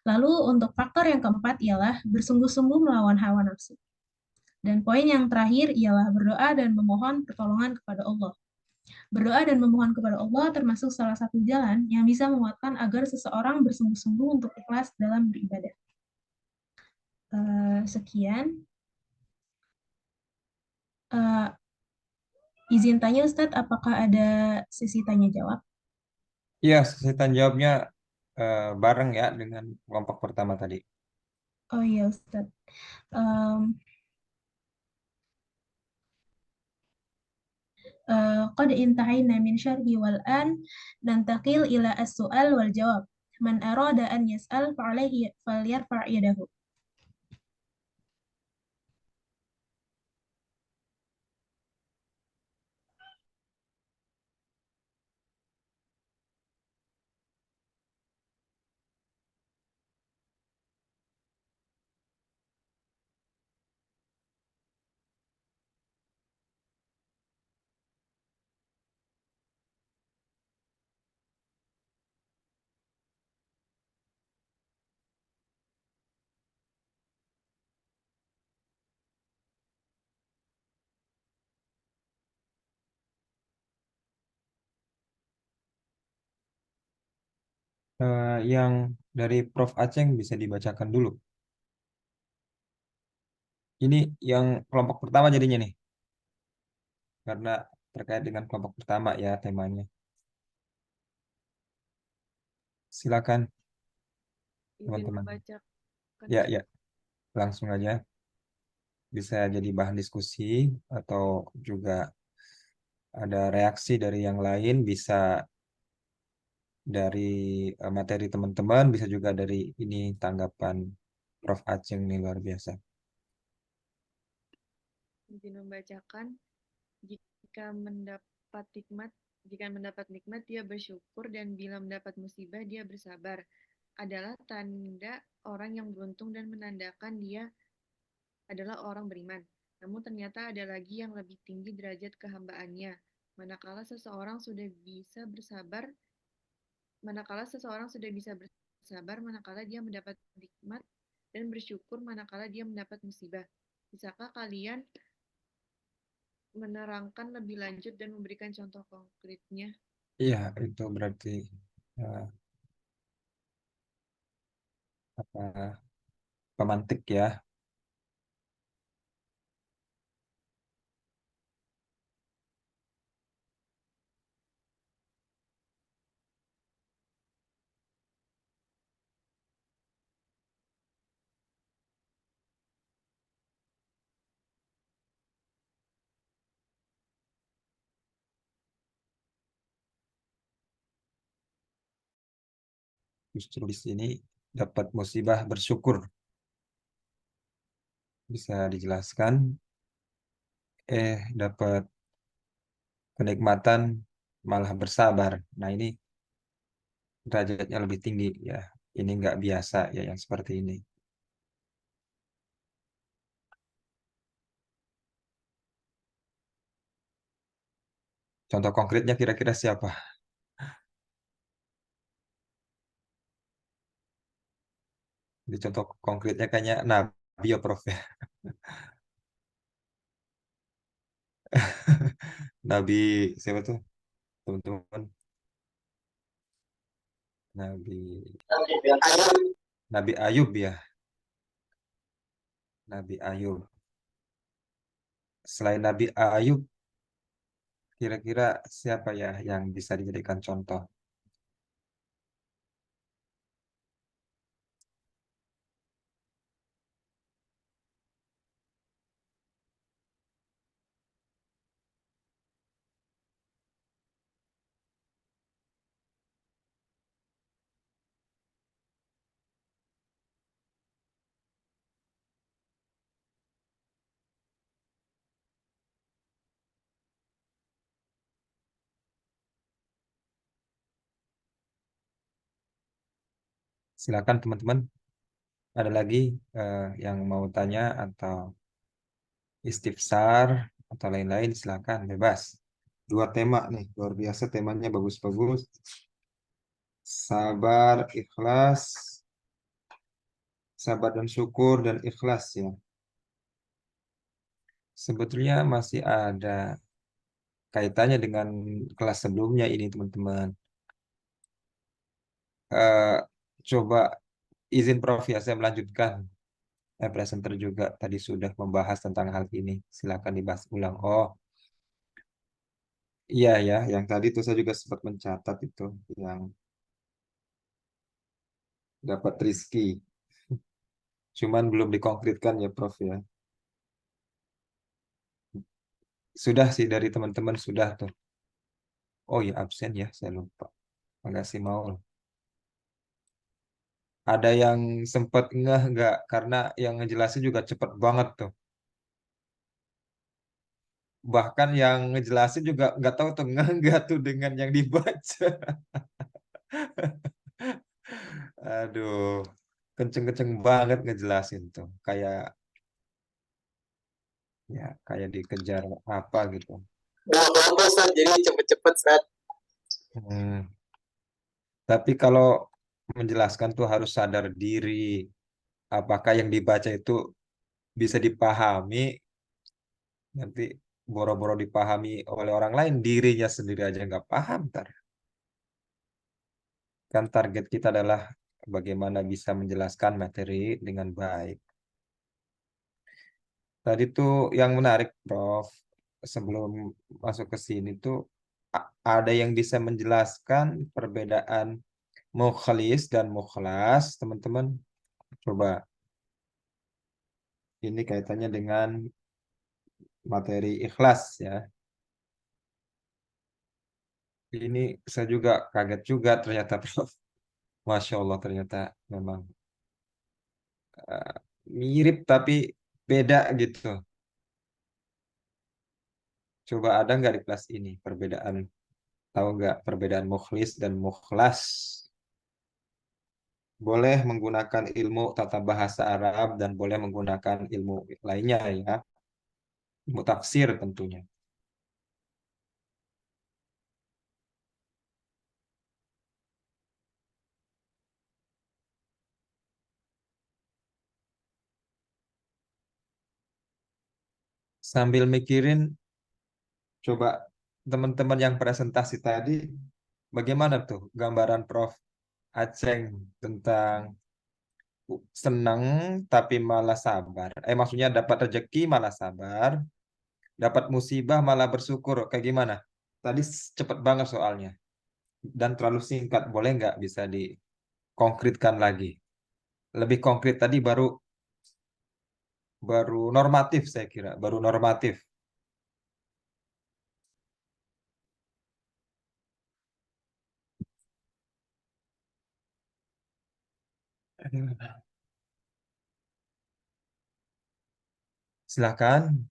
Lalu untuk faktor yang keempat ialah bersungguh-sungguh melawan hawa nafsu. Dan poin yang terakhir ialah berdoa dan memohon pertolongan kepada Allah. Berdoa dan memohon kepada Allah termasuk salah satu jalan yang bisa menguatkan agar seseorang bersungguh-sungguh untuk ikhlas dalam beribadah. Sekian. Izin tanya Ustadz, apakah ada sesi tanya jawab? Iya, sesi tanya jawabnya bareng ya dengan kelompok pertama tadi. Oh iya Ustadz. قد انتهينا من شرح والآن ننتقل إلى السؤال والجواب. من أراد أن يسأل فعليه فليرفع يده. Yang dari Prof. Aceng bisa dibacakan dulu. Ini yang kelompok pertama jadinya nih. Karena terkait dengan kelompok pertama ya temanya. Silakan Izin teman-teman. membacakan. Ya, langsung aja. Bisa jadi bahan diskusi atau juga ada reaksi dari yang lain, bisa dari materi teman-teman, bisa juga dari ini tanggapan Prof. Aceng nih luar biasa. Izin membacakan. Jika mendapat nikmat dia bersyukur, dan bila mendapat musibah dia bersabar, adalah tanda orang yang beruntung dan menandakan dia adalah orang beriman. Namun ternyata ada lagi yang lebih tinggi derajat kehambaannya. Manakala seseorang sudah bisa bersabar, manakala dia mendapat nikmat, dan bersyukur manakala dia mendapat musibah. Bisakah kalian menerangkan lebih lanjut dan memberikan contoh konkretnya? Iya, itu berarti pemantik ya. Justru di sini dapat musibah bersyukur. Bisa dijelaskan, dapat kenikmatan malah bersabar. Nah, ini derajatnya lebih tinggi ya. Ini nggak biasa ya yang seperti ini. Contoh konkretnya kira-kira siapa? Di contoh konkretnya kayaknya Nabi ya Prof ya. Nabi siapa tuh teman-teman? Nabi Ayub ya. Nabi Ayub. Selain Nabi Ayub, kira-kira siapa ya yang bisa dijadikan contoh? Silakan teman-teman. Ada lagi yang mau tanya atau istifsar atau lain-lain, silakan bebas. 2 tema nih, luar biasa temanya bagus-bagus. Sabar, ikhlas, sabar dan syukur dan ikhlas ya. Sebetulnya masih ada kaitannya dengan kelas sebelumnya ini teman-teman. Coba izin Prof ya, saya melanjutkan. Presenter juga tadi sudah membahas tentang hal ini. Silakan dibahas ulang. Oh, iya ya, yang tadi itu saya juga sempat mencatat itu yang dapat Rizky. Cuman belum dikonkretkan ya Prof ya. Sudah sih dari teman-teman sudah tuh. Oh ya absen ya, saya lupa. Makasih mau. Ada yang sempat ngeh nggak? Karena yang ngejelasin juga cepet banget tuh. Bahkan yang ngejelasin juga nggak tahu tuh ngeh nggak tuh dengan yang dibaca. Aduh, kenceng-kenceng banget ngejelasin tuh. Kayak dikejar apa gitu. Nggak apa-apa, Ustaz. Jadi cepet-cepet, Ustaz. Hmm. Tapi kalau menjelaskan tuh harus sadar diri. Apakah yang dibaca itu bisa dipahami, nanti boro-boro dipahami oleh orang lain, dirinya sendiri aja nggak paham, ntar. Kan target kita adalah bagaimana bisa menjelaskan materi dengan baik. Tadi tuh yang menarik, Prof, sebelum masuk ke sini tuh ada yang bisa menjelaskan perbedaan mukhlis dan mukhlas, teman-teman. Coba ini kaitannya dengan materi ikhlas ya. Ini saya juga kaget juga ternyata, Prof. Masya Allah, ternyata memang eh, mirip tapi beda gitu. Coba ada nggak di kelas ini perbedaan? Tahu nggak perbedaan mukhlis dan mukhlas? Boleh menggunakan ilmu tata bahasa Arab dan boleh menggunakan ilmu lainnya ya. Ilmu tafsir tentunya. Sambil mikirin, coba teman-teman yang presentasi tadi, bagaimana tuh gambaran Prof. Aceng tentang senang tapi malah sabar. Maksudnya dapat rezeki malah sabar, dapat musibah malah bersyukur. Kayak gimana? Tadi cepet banget soalnya dan terlalu singkat. Boleh nggak bisa dikonkretkan lagi? Lebih konkret tadi baru baru normatif saya kira, baru normatif. Silakan.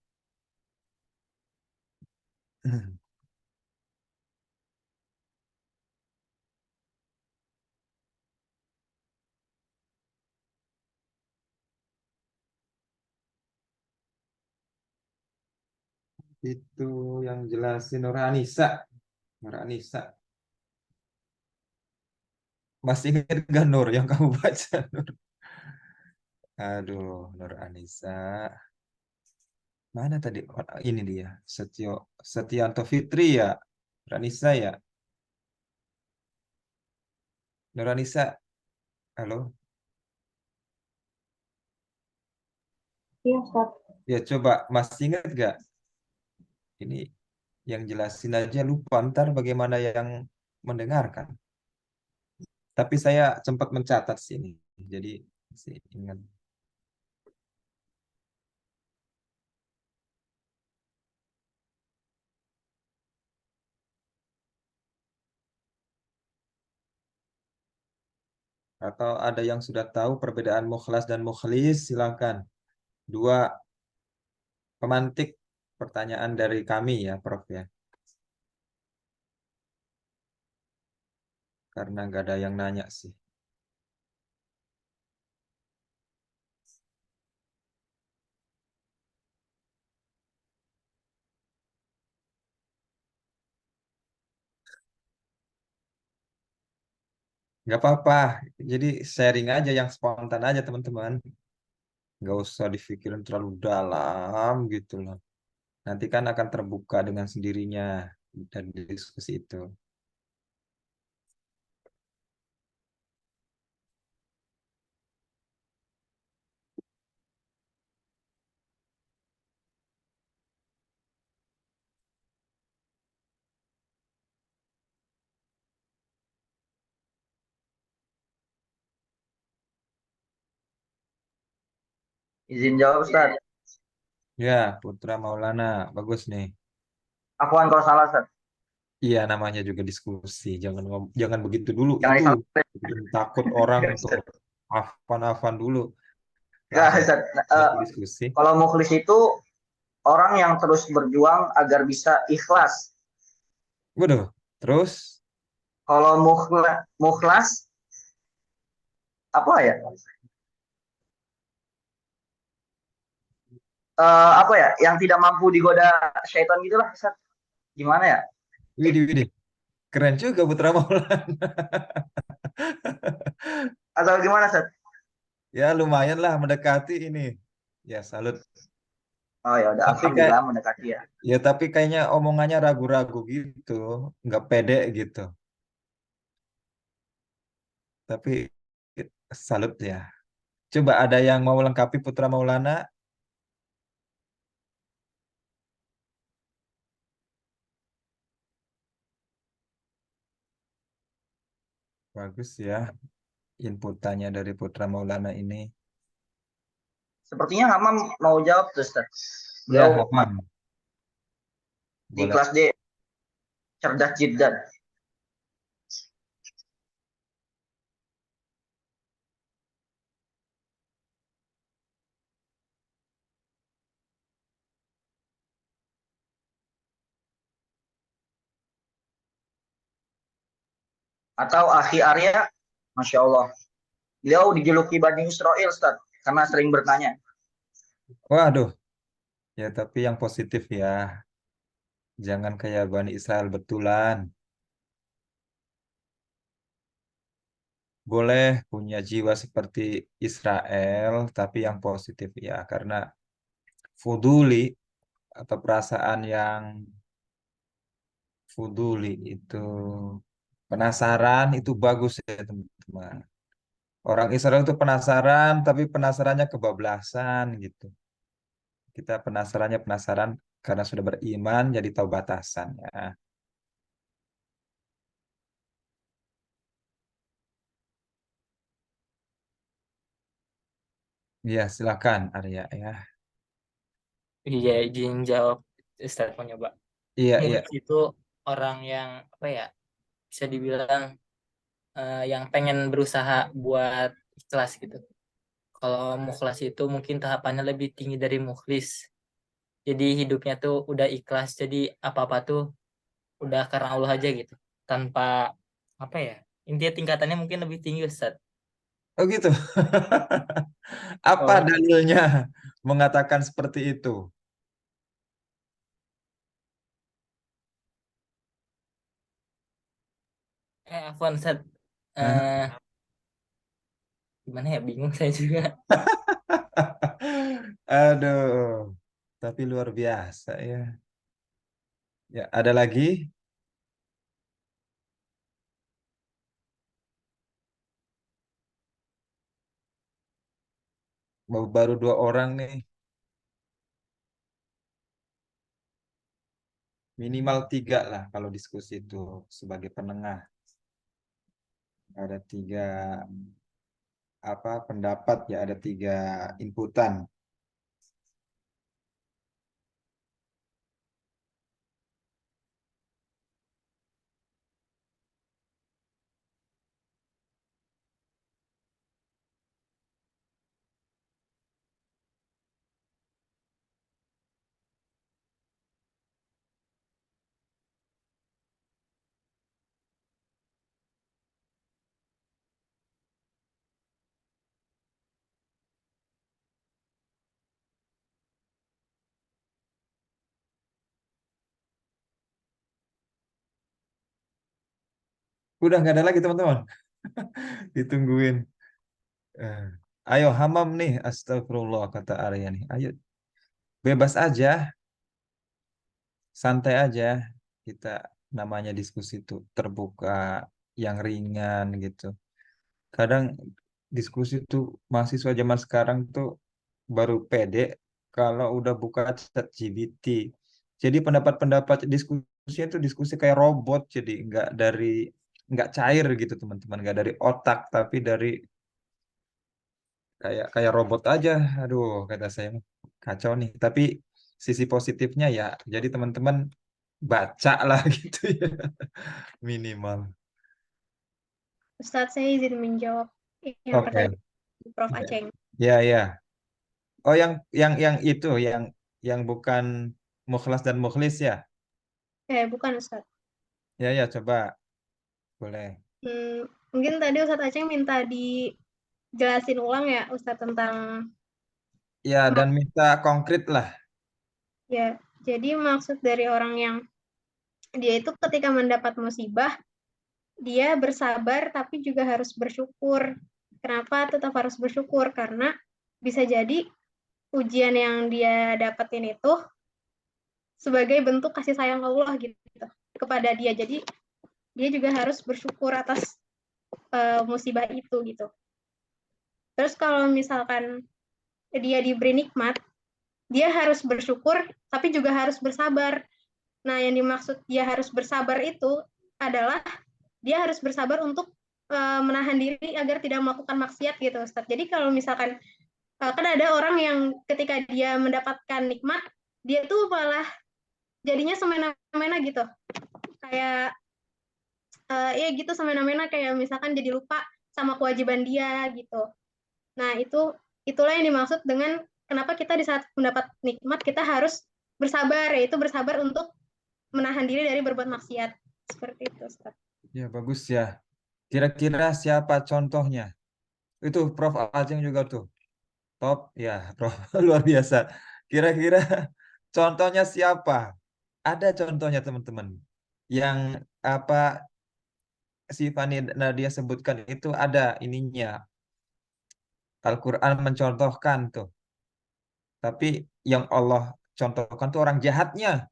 Itu yang jelasin Nur Anissa. Nur Anissa. Masih ingat gak Nur yang kamu baca? Nur? Aduh, Nur Anissa. Mana tadi? Oh, ini dia. Setianto Fitri ya. Nur Anissa ya. Nur Anissa. Halo. Iya, Ustaz. Ya coba masih ingat gak? Ini yang jelasin aja lupa. Ntar bagaimana yang mendengarkan. Tapi saya sempat mencatat sini. Jadi masih ingat. Atau ada yang sudah tahu perbedaan mukhlas dan mukhlis, silakan. Dua pemantik pertanyaan dari kami ya, Prof ya. Karena nggak ada yang nanya sih. Nggak apa-apa. Jadi sharing aja yang spontan aja teman-teman. Nggak usah dipikirin terlalu dalam gitu loh. Nanti kan akan terbuka dengan sendirinya dari diskusi itu. Izin jawab, Ustaz. Ya, Putra Maulana, bagus nih. Afwan kalau salah, Ustaz. Iya, namanya juga diskusi. Jangan begitu dulu Jangan itu. disalah. Bikin takut orang untuk Ustaz. afan-afan dulu. Enggak, Langsung Ustaz. diskusi. Kalau mukhlis itu orang yang terus berjuang agar bisa ikhlas. Waduh, terus Kalau mukhlas apa ya? Apa ya? Yang tidak mampu digoda syaitan gitulah, Ustaz. Gimana ya? widih, widih. Keren juga Putra Maulana. Atau gimana, Ustaz? Ya, lumayan lah mendekati ini. Ya, salut. Oh ya udah, Tapi kayak alhamdulillah mendekati ya. ya tapi kayaknya omongannya ragu-ragu gitu, nggak pede gitu. Tapi salut ya. Coba ada yang mau lengkapi Putra Maulana? Bagus ya inputannya dari Putra Maulana ini. Sepertinya Hamam mau jawab tuh, Ustaz. Ya, Beliau Hamam. di Boleh. kelas D cerdas jiddan. Atau Akhi Arya, Masya Allah. Beliau dijuluki Bani Israel, Ustaz, karena sering bertanya. Waduh, ya tapi yang positif ya. Jangan kayak Bani Israel betulan. Boleh punya jiwa seperti Israel, tapi yang positif ya. Karena fuduli atau perasaan yang fuduli itu penasaran itu bagus ya teman-teman. Orang Israel itu penasaran, tapi penasarannya kebablasan gitu. Kita penasarannya penasaran karena sudah beriman, jadi tahu batasan ya. Ya, silakan Arya ya. Iya, izin jawab. Ustaz mau nyoba. Iya, iya. Mukhlis itu orang yang apa ya? Bisa dibilang yang pengen berusaha buat ikhlas gitu. Kalau mukhlas itu mungkin tahapannya lebih tinggi dari mukhlis. Jadi hidupnya tuh udah ikhlas. Jadi apa-apa tuh udah karena Allah aja gitu. Tanpa apa ya? Intinya tingkatannya mungkin lebih tinggi, Ustaz. Oh gitu. Apa Oh, dalilnya mengatakan seperti itu? Afwan, Ustaz. Hah? Eh, Gimana ya? Bingung saya juga. Aduh, tapi luar biasa ya. Ya, ada lagi? Baru 2 orang nih. Minimal 3 lah kalau diskusi itu sebagai penengah. Ada 3 apa pendapat ya, ada 3 inputan. Udah nggak ada lagi teman-teman. Ditungguin. Eh, Ayo Hamam nih, astagfirullah kata Arya nih. Ayo bebas aja, santai aja. Kita namanya diskusi itu terbuka, yang ringan gitu. Kadang diskusi tuh mahasiswa zaman sekarang tuh baru pede kalau udah buka chat GPT. Jadi pendapat-pendapat diskusi itu diskusi kayak robot, jadi nggak cair gitu teman-teman, nggak dari otak tapi dari kayak kayak robot aja. Aduh, kata saya kacau nih. Tapi sisi positifnya ya, jadi teman-teman baca lah gitu ya minimal. Ustadz, saya izin menjawab yang Oke. pertanyaan Prof. Ya, Aceng. ya, ya. Oh, yang itu, yang bukan mukhlas dan mukhlis ya. Bukan Ustadz. Ya, ya, coba boleh. Mungkin tadi Ustadz Aceng minta dijelasin ulang ya Ustadz tentang Ya, dan minta konkret lah. ya. Jadi maksud dari orang yang dia itu ketika mendapat musibah, dia bersabar tapi juga harus bersyukur. Kenapa tetap harus bersyukur? Karena bisa jadi ujian yang dia dapetin itu sebagai bentuk kasih sayang Allah gitu kepada dia. Jadi dia juga harus bersyukur atas musibah itu gitu. Terus kalau misalkan dia diberi nikmat, dia harus bersyukur tapi juga harus bersabar. Nah, yang dimaksud dia harus bersabar itu adalah dia harus bersabar untuk menahan diri agar tidak melakukan maksiat gitu, Ustaz. Jadi kalau misalkan kan ada orang yang ketika dia mendapatkan nikmat, dia tuh malah jadinya semena-mena gitu. Kayak ya gitu semena-mena, kayak misalkan jadi lupa sama kewajiban dia gitu. Nah, itulah yang dimaksud dengan kenapa kita di saat mendapat nikmat kita harus bersabar, yaitu bersabar untuk menahan diri dari berbuat maksiat. Seperti itu, Ustaz. Ya, bagus ya. Kira-kira siapa contohnya? Itu Prof. Ajeng juga tuh. Top, ya, Prof. Luar biasa. Kira-kira contohnya siapa? Ada contohnya, teman-teman. Yang apa si Fani Nadia sebutkan itu ada ininya. Al-Quran mencontohkan tuh. Tapi yang Allah contohkan tuh orang jahatnya.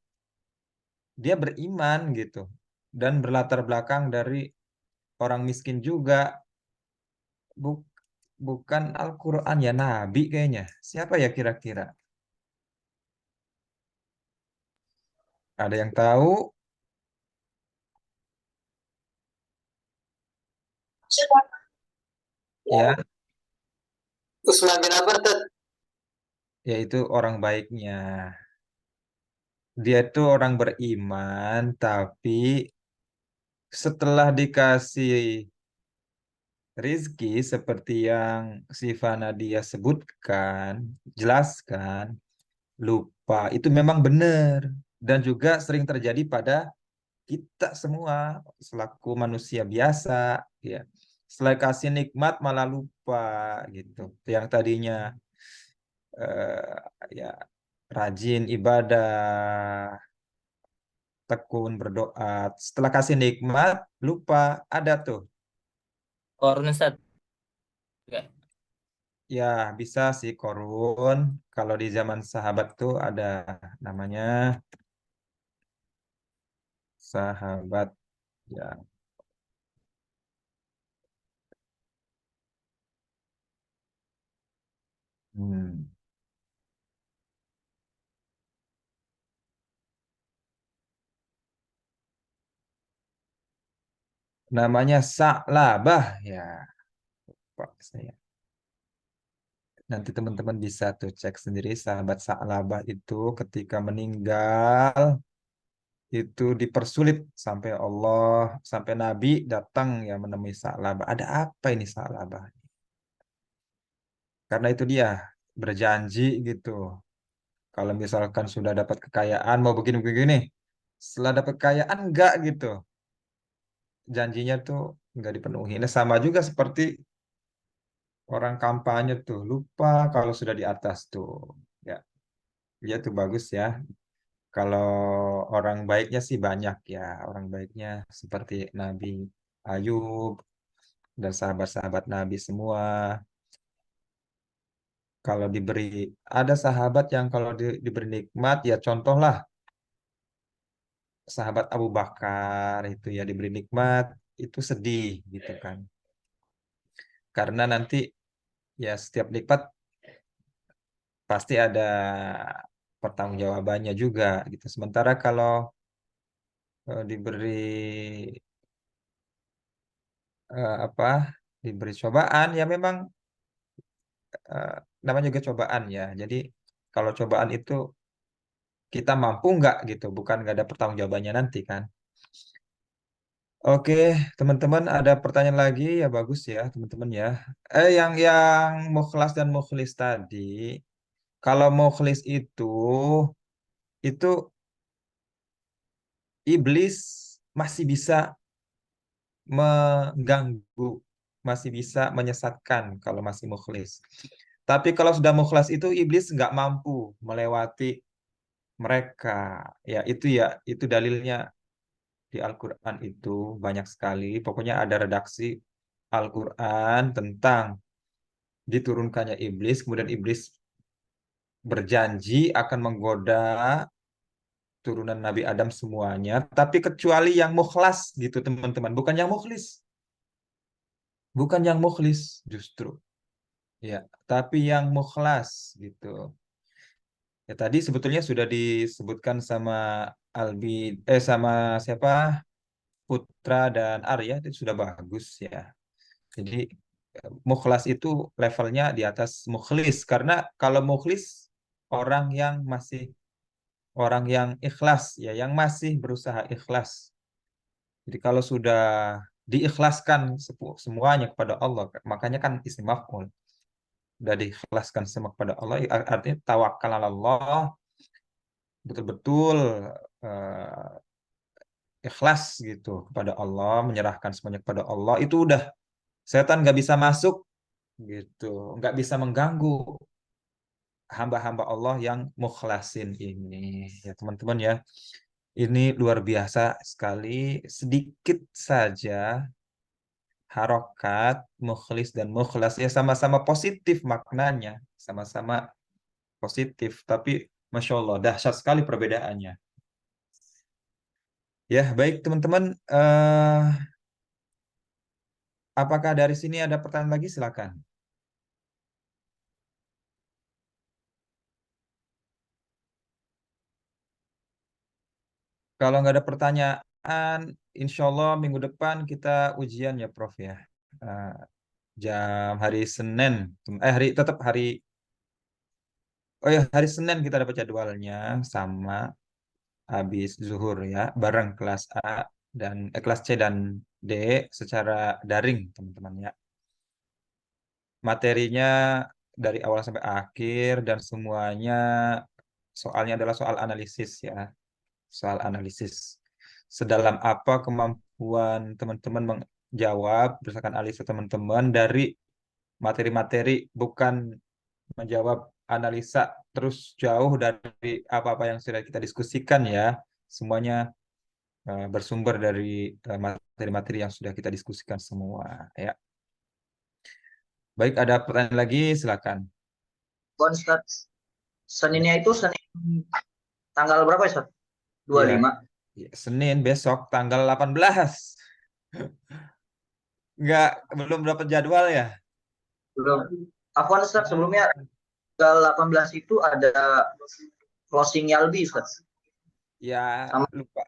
Dia beriman gitu. Dan berlatar belakang dari orang miskin juga. Buk- bukan Al-Quran ya, Nabi kayaknya. Siapa ya kira-kira? Ada yang tahu? Ya, Usman bin Affan, Tat. yaitu orang baiknya. Dia itu orang beriman, tapi setelah dikasih rizki seperti yang si Nadia sebutkan, jelaskan, lupa. Itu memang benar. Dan juga sering terjadi pada kita semua selaku manusia biasa, ya. Setelah kasih nikmat malah lupa gitu. Yang tadinya ya rajin ibadah, tekun berdoa, setelah kasih nikmat lupa. Ada tuh. Korun Ustaz. Enggak. Ya, bisa sih korun. Kalau di zaman sahabat tuh ada namanya sahabat, ya. Hmm. Namanya Sa'labah, ya. Pak saya. Nanti teman-teman bisa tuh cek sendiri sahabat Sa'labah itu ketika meninggal itu dipersulit sampai Allah, sampai Nabi datang ya menemui Sa'labah. Ada apa ini Sa'labah? Karena itu dia berjanji gitu. Kalau misalkan sudah dapat kekayaan mau begini-begini, setelah dapat kekayaan enggak gitu. Janjinya tuh enggak dipenuhi. Nah, sama juga seperti orang kampanye tuh, lupa kalau sudah di atas tuh. Ya, dia tuh bagus ya. Kalau orang baiknya sih banyak ya. Orang baiknya seperti Nabi Ayub dan sahabat-sahabat Nabi semua. Kalau diberi, ada sahabat yang kalau diberi nikmat, ya contohlah sahabat Abu Bakar itu ya diberi nikmat, itu sedih gitu kan. Karena nanti ya setiap nikmat pasti ada pertanggungjawabannya juga gitu. Sementara kalau diberi apa diberi cobaan ya memang eh, namanya juga cobaan ya. Jadi kalau cobaan itu kita mampu nggak gitu, bukan nggak ada pertanggungjawabannya nanti kan. Oke, teman-teman ada pertanyaan lagi ya bagus ya teman-teman ya. Yang mukhlas dan mukhlis tadi, kalau mukhlis itu iblis masih bisa mengganggu, masih bisa menyesatkan kalau masih mukhlis. Tapi kalau sudah mukhlas itu iblis nggak mampu melewati mereka. Ya, itu dalilnya di Al-Quran itu banyak sekali. Pokoknya ada redaksi Al-Quran tentang diturunkannya iblis, kemudian iblis berjanji akan menggoda turunan Nabi Adam semuanya, tapi kecuali yang mukhlas gitu teman-teman, bukan yang mukhlis. Bukan yang mukhlis justru. Ya, tapi yang mukhlas gitu. Ya tadi sebetulnya sudah disebutkan sama sama siapa? Putra dan Arya itu sudah bagus ya. Jadi mukhlas itu levelnya di atas mukhlis, karena kalau mukhlis orang yang masih orang yang ikhlas ya, yang masih berusaha ikhlas. Jadi kalau sudah diikhlaskan semuanya kepada Allah, makanya kan isim maf'ul. Sudah diikhlaskan semua kepada Allah, artinya tawakal ala Allah, betul-betul eh, ikhlas gitu kepada Allah, menyerahkan semuanya kepada Allah, itu udah setan nggak bisa masuk gitu, nggak bisa mengganggu hamba-hamba Allah yang mukhlasin ini. Ya teman-teman ya, ini luar biasa sekali. Sedikit saja harokat mukhlis dan mukhlas ya sama-sama positif maknanya, sama-sama positif, tapi Masya Allah dahsyat sekali perbedaannya. Ya baik teman-teman, apakah dari sini ada pertanyaan lagi? Silakan. Kalau nggak ada pertanyaan, insya Allah minggu depan kita ujian ya Prof ya. Eh, jam hari Senin, tetap hari, oh ya hari Senin kita dapat jadwalnya sama habis zuhur ya, bareng kelas A dan kelas C dan D secara daring teman-teman ya. Materinya dari awal sampai akhir dan semuanya soalnya adalah soal analisis ya, soal analisis. Sedalam apa kemampuan teman-teman menjawab berdasarkan analisis teman-teman dari materi-materi, bukan menjawab analisa terus jauh dari apa-apa yang sudah kita diskusikan ya. Semuanya bersumber dari materi-materi yang sudah kita diskusikan semua ya. Baik, ada pertanyaan lagi, silakan. Bon, Ustaz. Seninnya itu Senin tanggal berapa, Ustaz? 25. Ya, Senin besok tanggal 18. Belum dapat jadwal ya? Belum. Afwan, Ustaz, sebelumnya tanggal 18 itu ada closing Yalbi, Ustaz. Ya,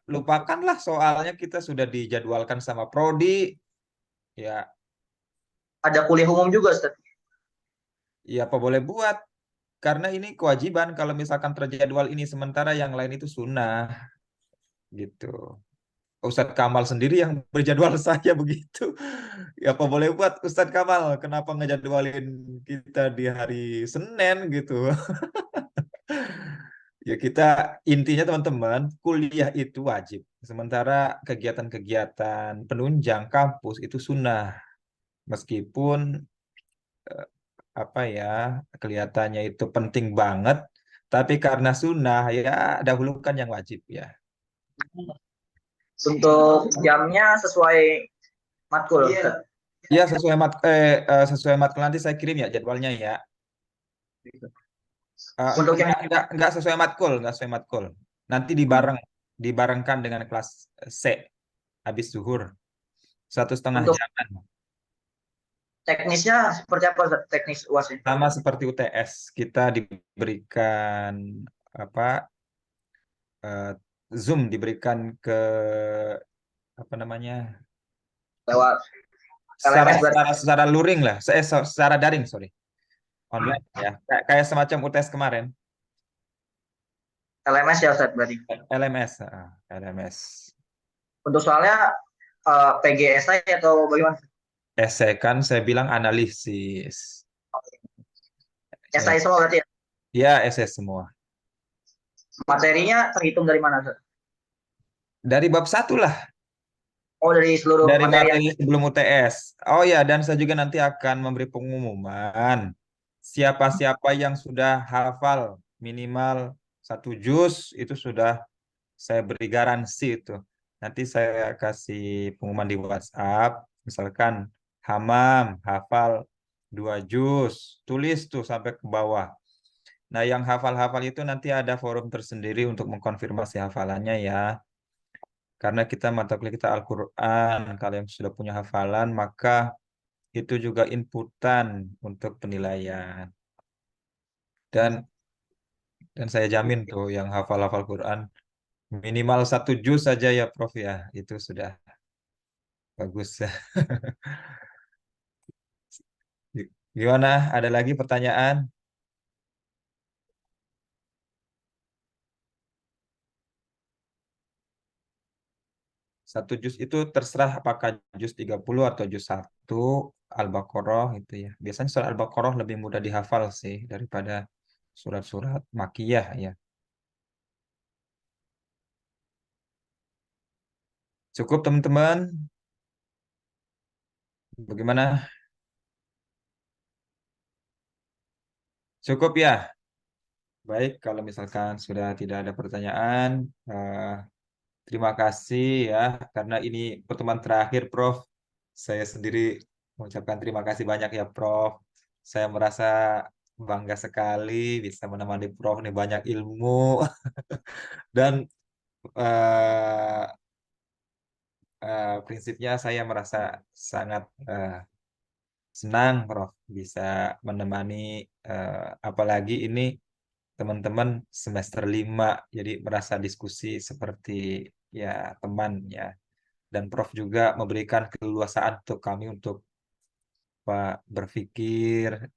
lupakanlah soalnya kita sudah dijadwalkan sama Prodi. Ya. Ada kuliah umum juga, Ustaz. Ya, apa boleh buat? Karena ini kewajiban kalau misalkan terjadwal ini, sementara yang lain itu sunnah. Gitu. Ustadz Kamal sendiri yang berjadwal saja begitu. Ya apa boleh buat Ustadz Kamal, kenapa ngejadwalin kita di hari Senin gitu. Ya kita intinya teman-teman, kuliah itu wajib. Sementara kegiatan-kegiatan penunjang kampus itu sunnah. Meskipun apa ya, kelihatannya itu penting banget, tapi karena sunnah ya dahulukan yang wajib ya. Untuk jamnya sesuai matkul. Iya sesuai matkul, nanti saya kirim ya jadwalnya ya. Untuk yang Nggak sesuai matkul. Nanti dibarengkan dengan kelas C habis zuhur 1,5 untuk jaman. teknisnya seperti apa, Ustaz? Teknis UAS ini? Sama seperti UTS, kita diberikan Zoom, diberikan ke apa namanya, Lewat secara luring lah, secara daring, sorry, online ya, kayak semacam UTS kemarin. LMS ya, Ustaz, berarti? LMS. Untuk soalnya PGSI atau bagaimana? Esai kan saya bilang analisis. SI semua berarti ya? Ya, esai semua. Materinya terhitung dari mana, Ustaz? Dari bab 1 lah. Oh, dari seluruh Dari materi sebelum UTS. Oh ya, dan saya juga nanti akan memberi pengumuman siapa-siapa yang sudah hafal minimal 1 juz, itu sudah saya beri garansi itu. Nanti saya kasih pengumuman di WhatsApp, misalkan Hamam hafal 2 juz, tulis tuh sampai ke bawah. Nah, yang hafal-hafal itu nanti ada forum tersendiri untuk mengkonfirmasi hafalannya ya. Karena kita mata kuliah kita Al-Quran, kalau yang sudah punya hafalan, maka itu juga inputan untuk penilaian. Dan saya jamin tuh yang hafal-hafal Quran minimal 1 juz saja ya Prof ya, itu sudah bagus. Gimana? Ada lagi pertanyaan? Satu juz itu terserah apakah juz 30 atau juz 1 Al-Baqarah itu ya. Biasanya surat Al-Baqarah lebih mudah dihafal sih daripada surat-surat Makkiyah ya. Cukup teman-teman? Bagaimana? Cukup ya? Baik, kalau misalkan sudah tidak ada pertanyaan, terima kasih ya, karena ini pertemuan terakhir, Prof. Saya sendiri mengucapkan terima kasih banyak ya, Prof. Saya merasa bangga sekali bisa menemani Prof. Ini banyak ilmu dan eh, prinsipnya saya merasa sangat senang, Prof. Bisa menemani, apalagi ini teman-teman semester 5, jadi merasa diskusi seperti ya teman ya. Dan Prof juga memberikan keleluasaan untuk kami untuk berpikir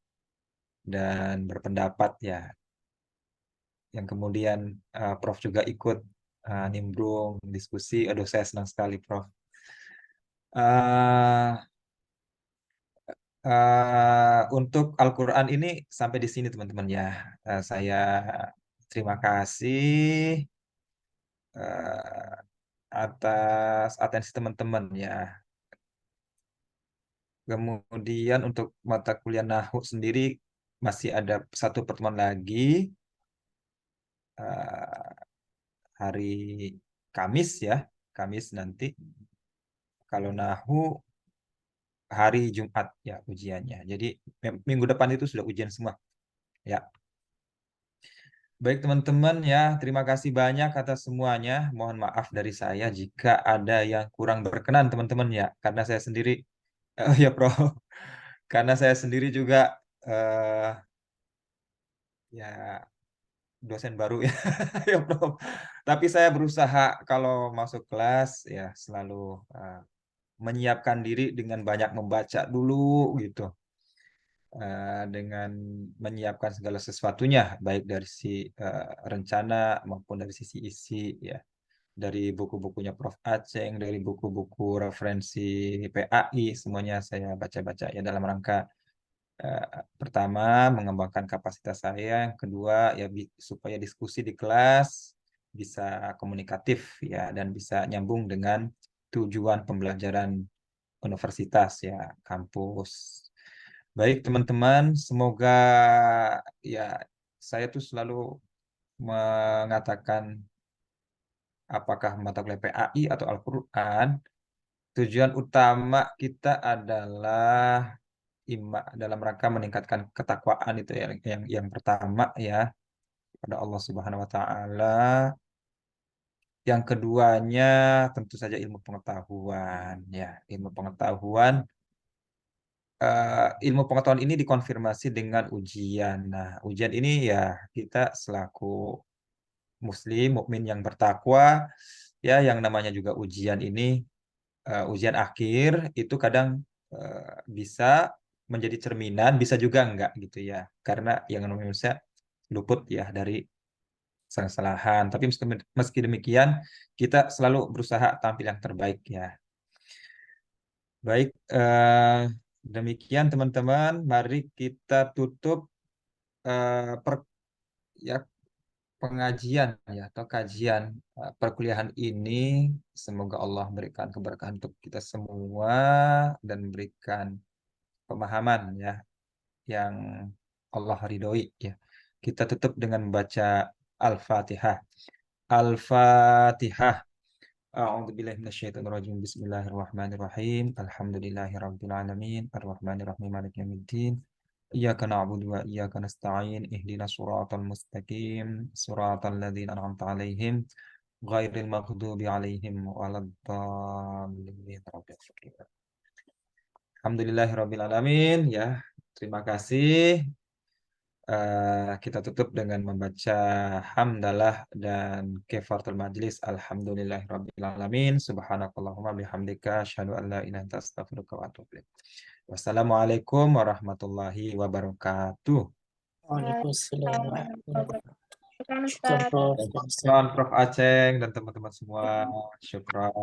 dan berpendapat ya. Yang kemudian Prof juga ikut nimbrung diskusi. Aduh, saya senang sekali, Prof. Eh, untuk Al-Quran ini sampai di sini teman-teman ya. Saya terima kasih eh, atas atensi teman-teman ya. Kemudian untuk mata kuliah Nahu sendiri masih ada satu pertemuan lagi eh, hari Kamis ya, Kamis nanti. Kalau Nahu hari Jumat ya ujiannya. Jadi minggu depan itu sudah ujian semua ya. Baik teman-teman ya, terima kasih banyak atas semuanya. Mohon maaf dari saya jika ada yang kurang berkenan teman-teman ya, karena saya sendiri ya Bro, karena saya sendiri juga eh, ya dosen baru ya, ya Bro. Tapi saya berusaha kalau masuk kelas ya selalu menyiapkan diri dengan banyak membaca dulu gitu. Dengan menyiapkan segala sesuatunya, baik dari si rencana maupun dari sisi isi ya, dari buku-bukunya Prof. Aceng, dari buku-buku referensi PAI, semuanya saya baca-baca ya dalam rangka pertama mengembangkan kapasitas saya, yang kedua ya supaya diskusi di kelas bisa komunikatif ya dan bisa nyambung dengan tujuan pembelajaran universitas ya, kampus. Baik teman-teman, semoga ya saya tuh selalu mengatakan apakah mata kuliah PAI atau Al-Quran, tujuan utama kita adalah dalam rangka meningkatkan ketakwaan itu ya, yang pertama ya pada Allah Subhanahu Wa Taala. Yang keduanya tentu saja ilmu pengetahuan ya, ilmu pengetahuan. Ilmu pengetahuan ini dikonfirmasi dengan ujian. Nah, ujian ini ya kita selaku muslim, mukmin yang bertakwa, ya yang namanya juga ujian ini, ujian akhir itu kadang bisa menjadi cerminan, bisa juga enggak gitu ya. Karena yang namanya manusia luput ya dari kesalahan. Tapi meski demikian, kita selalu berusaha tampil yang terbaik ya. Baik, demikian teman-teman. Mari kita tutup per, ya, pengajian ya atau kajian perkuliahan ini. Semoga Allah berikan keberkahan untuk kita semua dan berikan pemahaman ya yang Allah ridhoi ya. Kita tutup dengan membaca Al-Fatihah. Al-Fatihah. A'udzu billahi minasyaitonir rajim. Bismillahirrahmanirrahim. Alhamdulillahirabbil alamin. Arrahmanir rahim. Maliki yaumiddin. Iyyaka na'budu wa iyyaka nasta'in. Ihdinas siratal mustaqim. Siratal ladzina an'amta 'alaihim ghairil maghdubi 'alaihim waladdallin. Alhamdulillahirabbil alamin ya. Terima kasih. Kita tutup dengan membaca hamdalah dan kifaratul majlis. Alhamdulillahirabbil alamin. Subhanakallahumma bihamdika asyhadu an la ilaha illa anta astaghfiruka wa atubu ilaik. Wassalamualaikum warahmatullahi wabarakatuh. Waalaikumsalam warahmatullahi wabarakatuh. Kan Syukran, Ustaz. Prof. Syukran Prof. Aceng dan teman-teman semua. Syukran.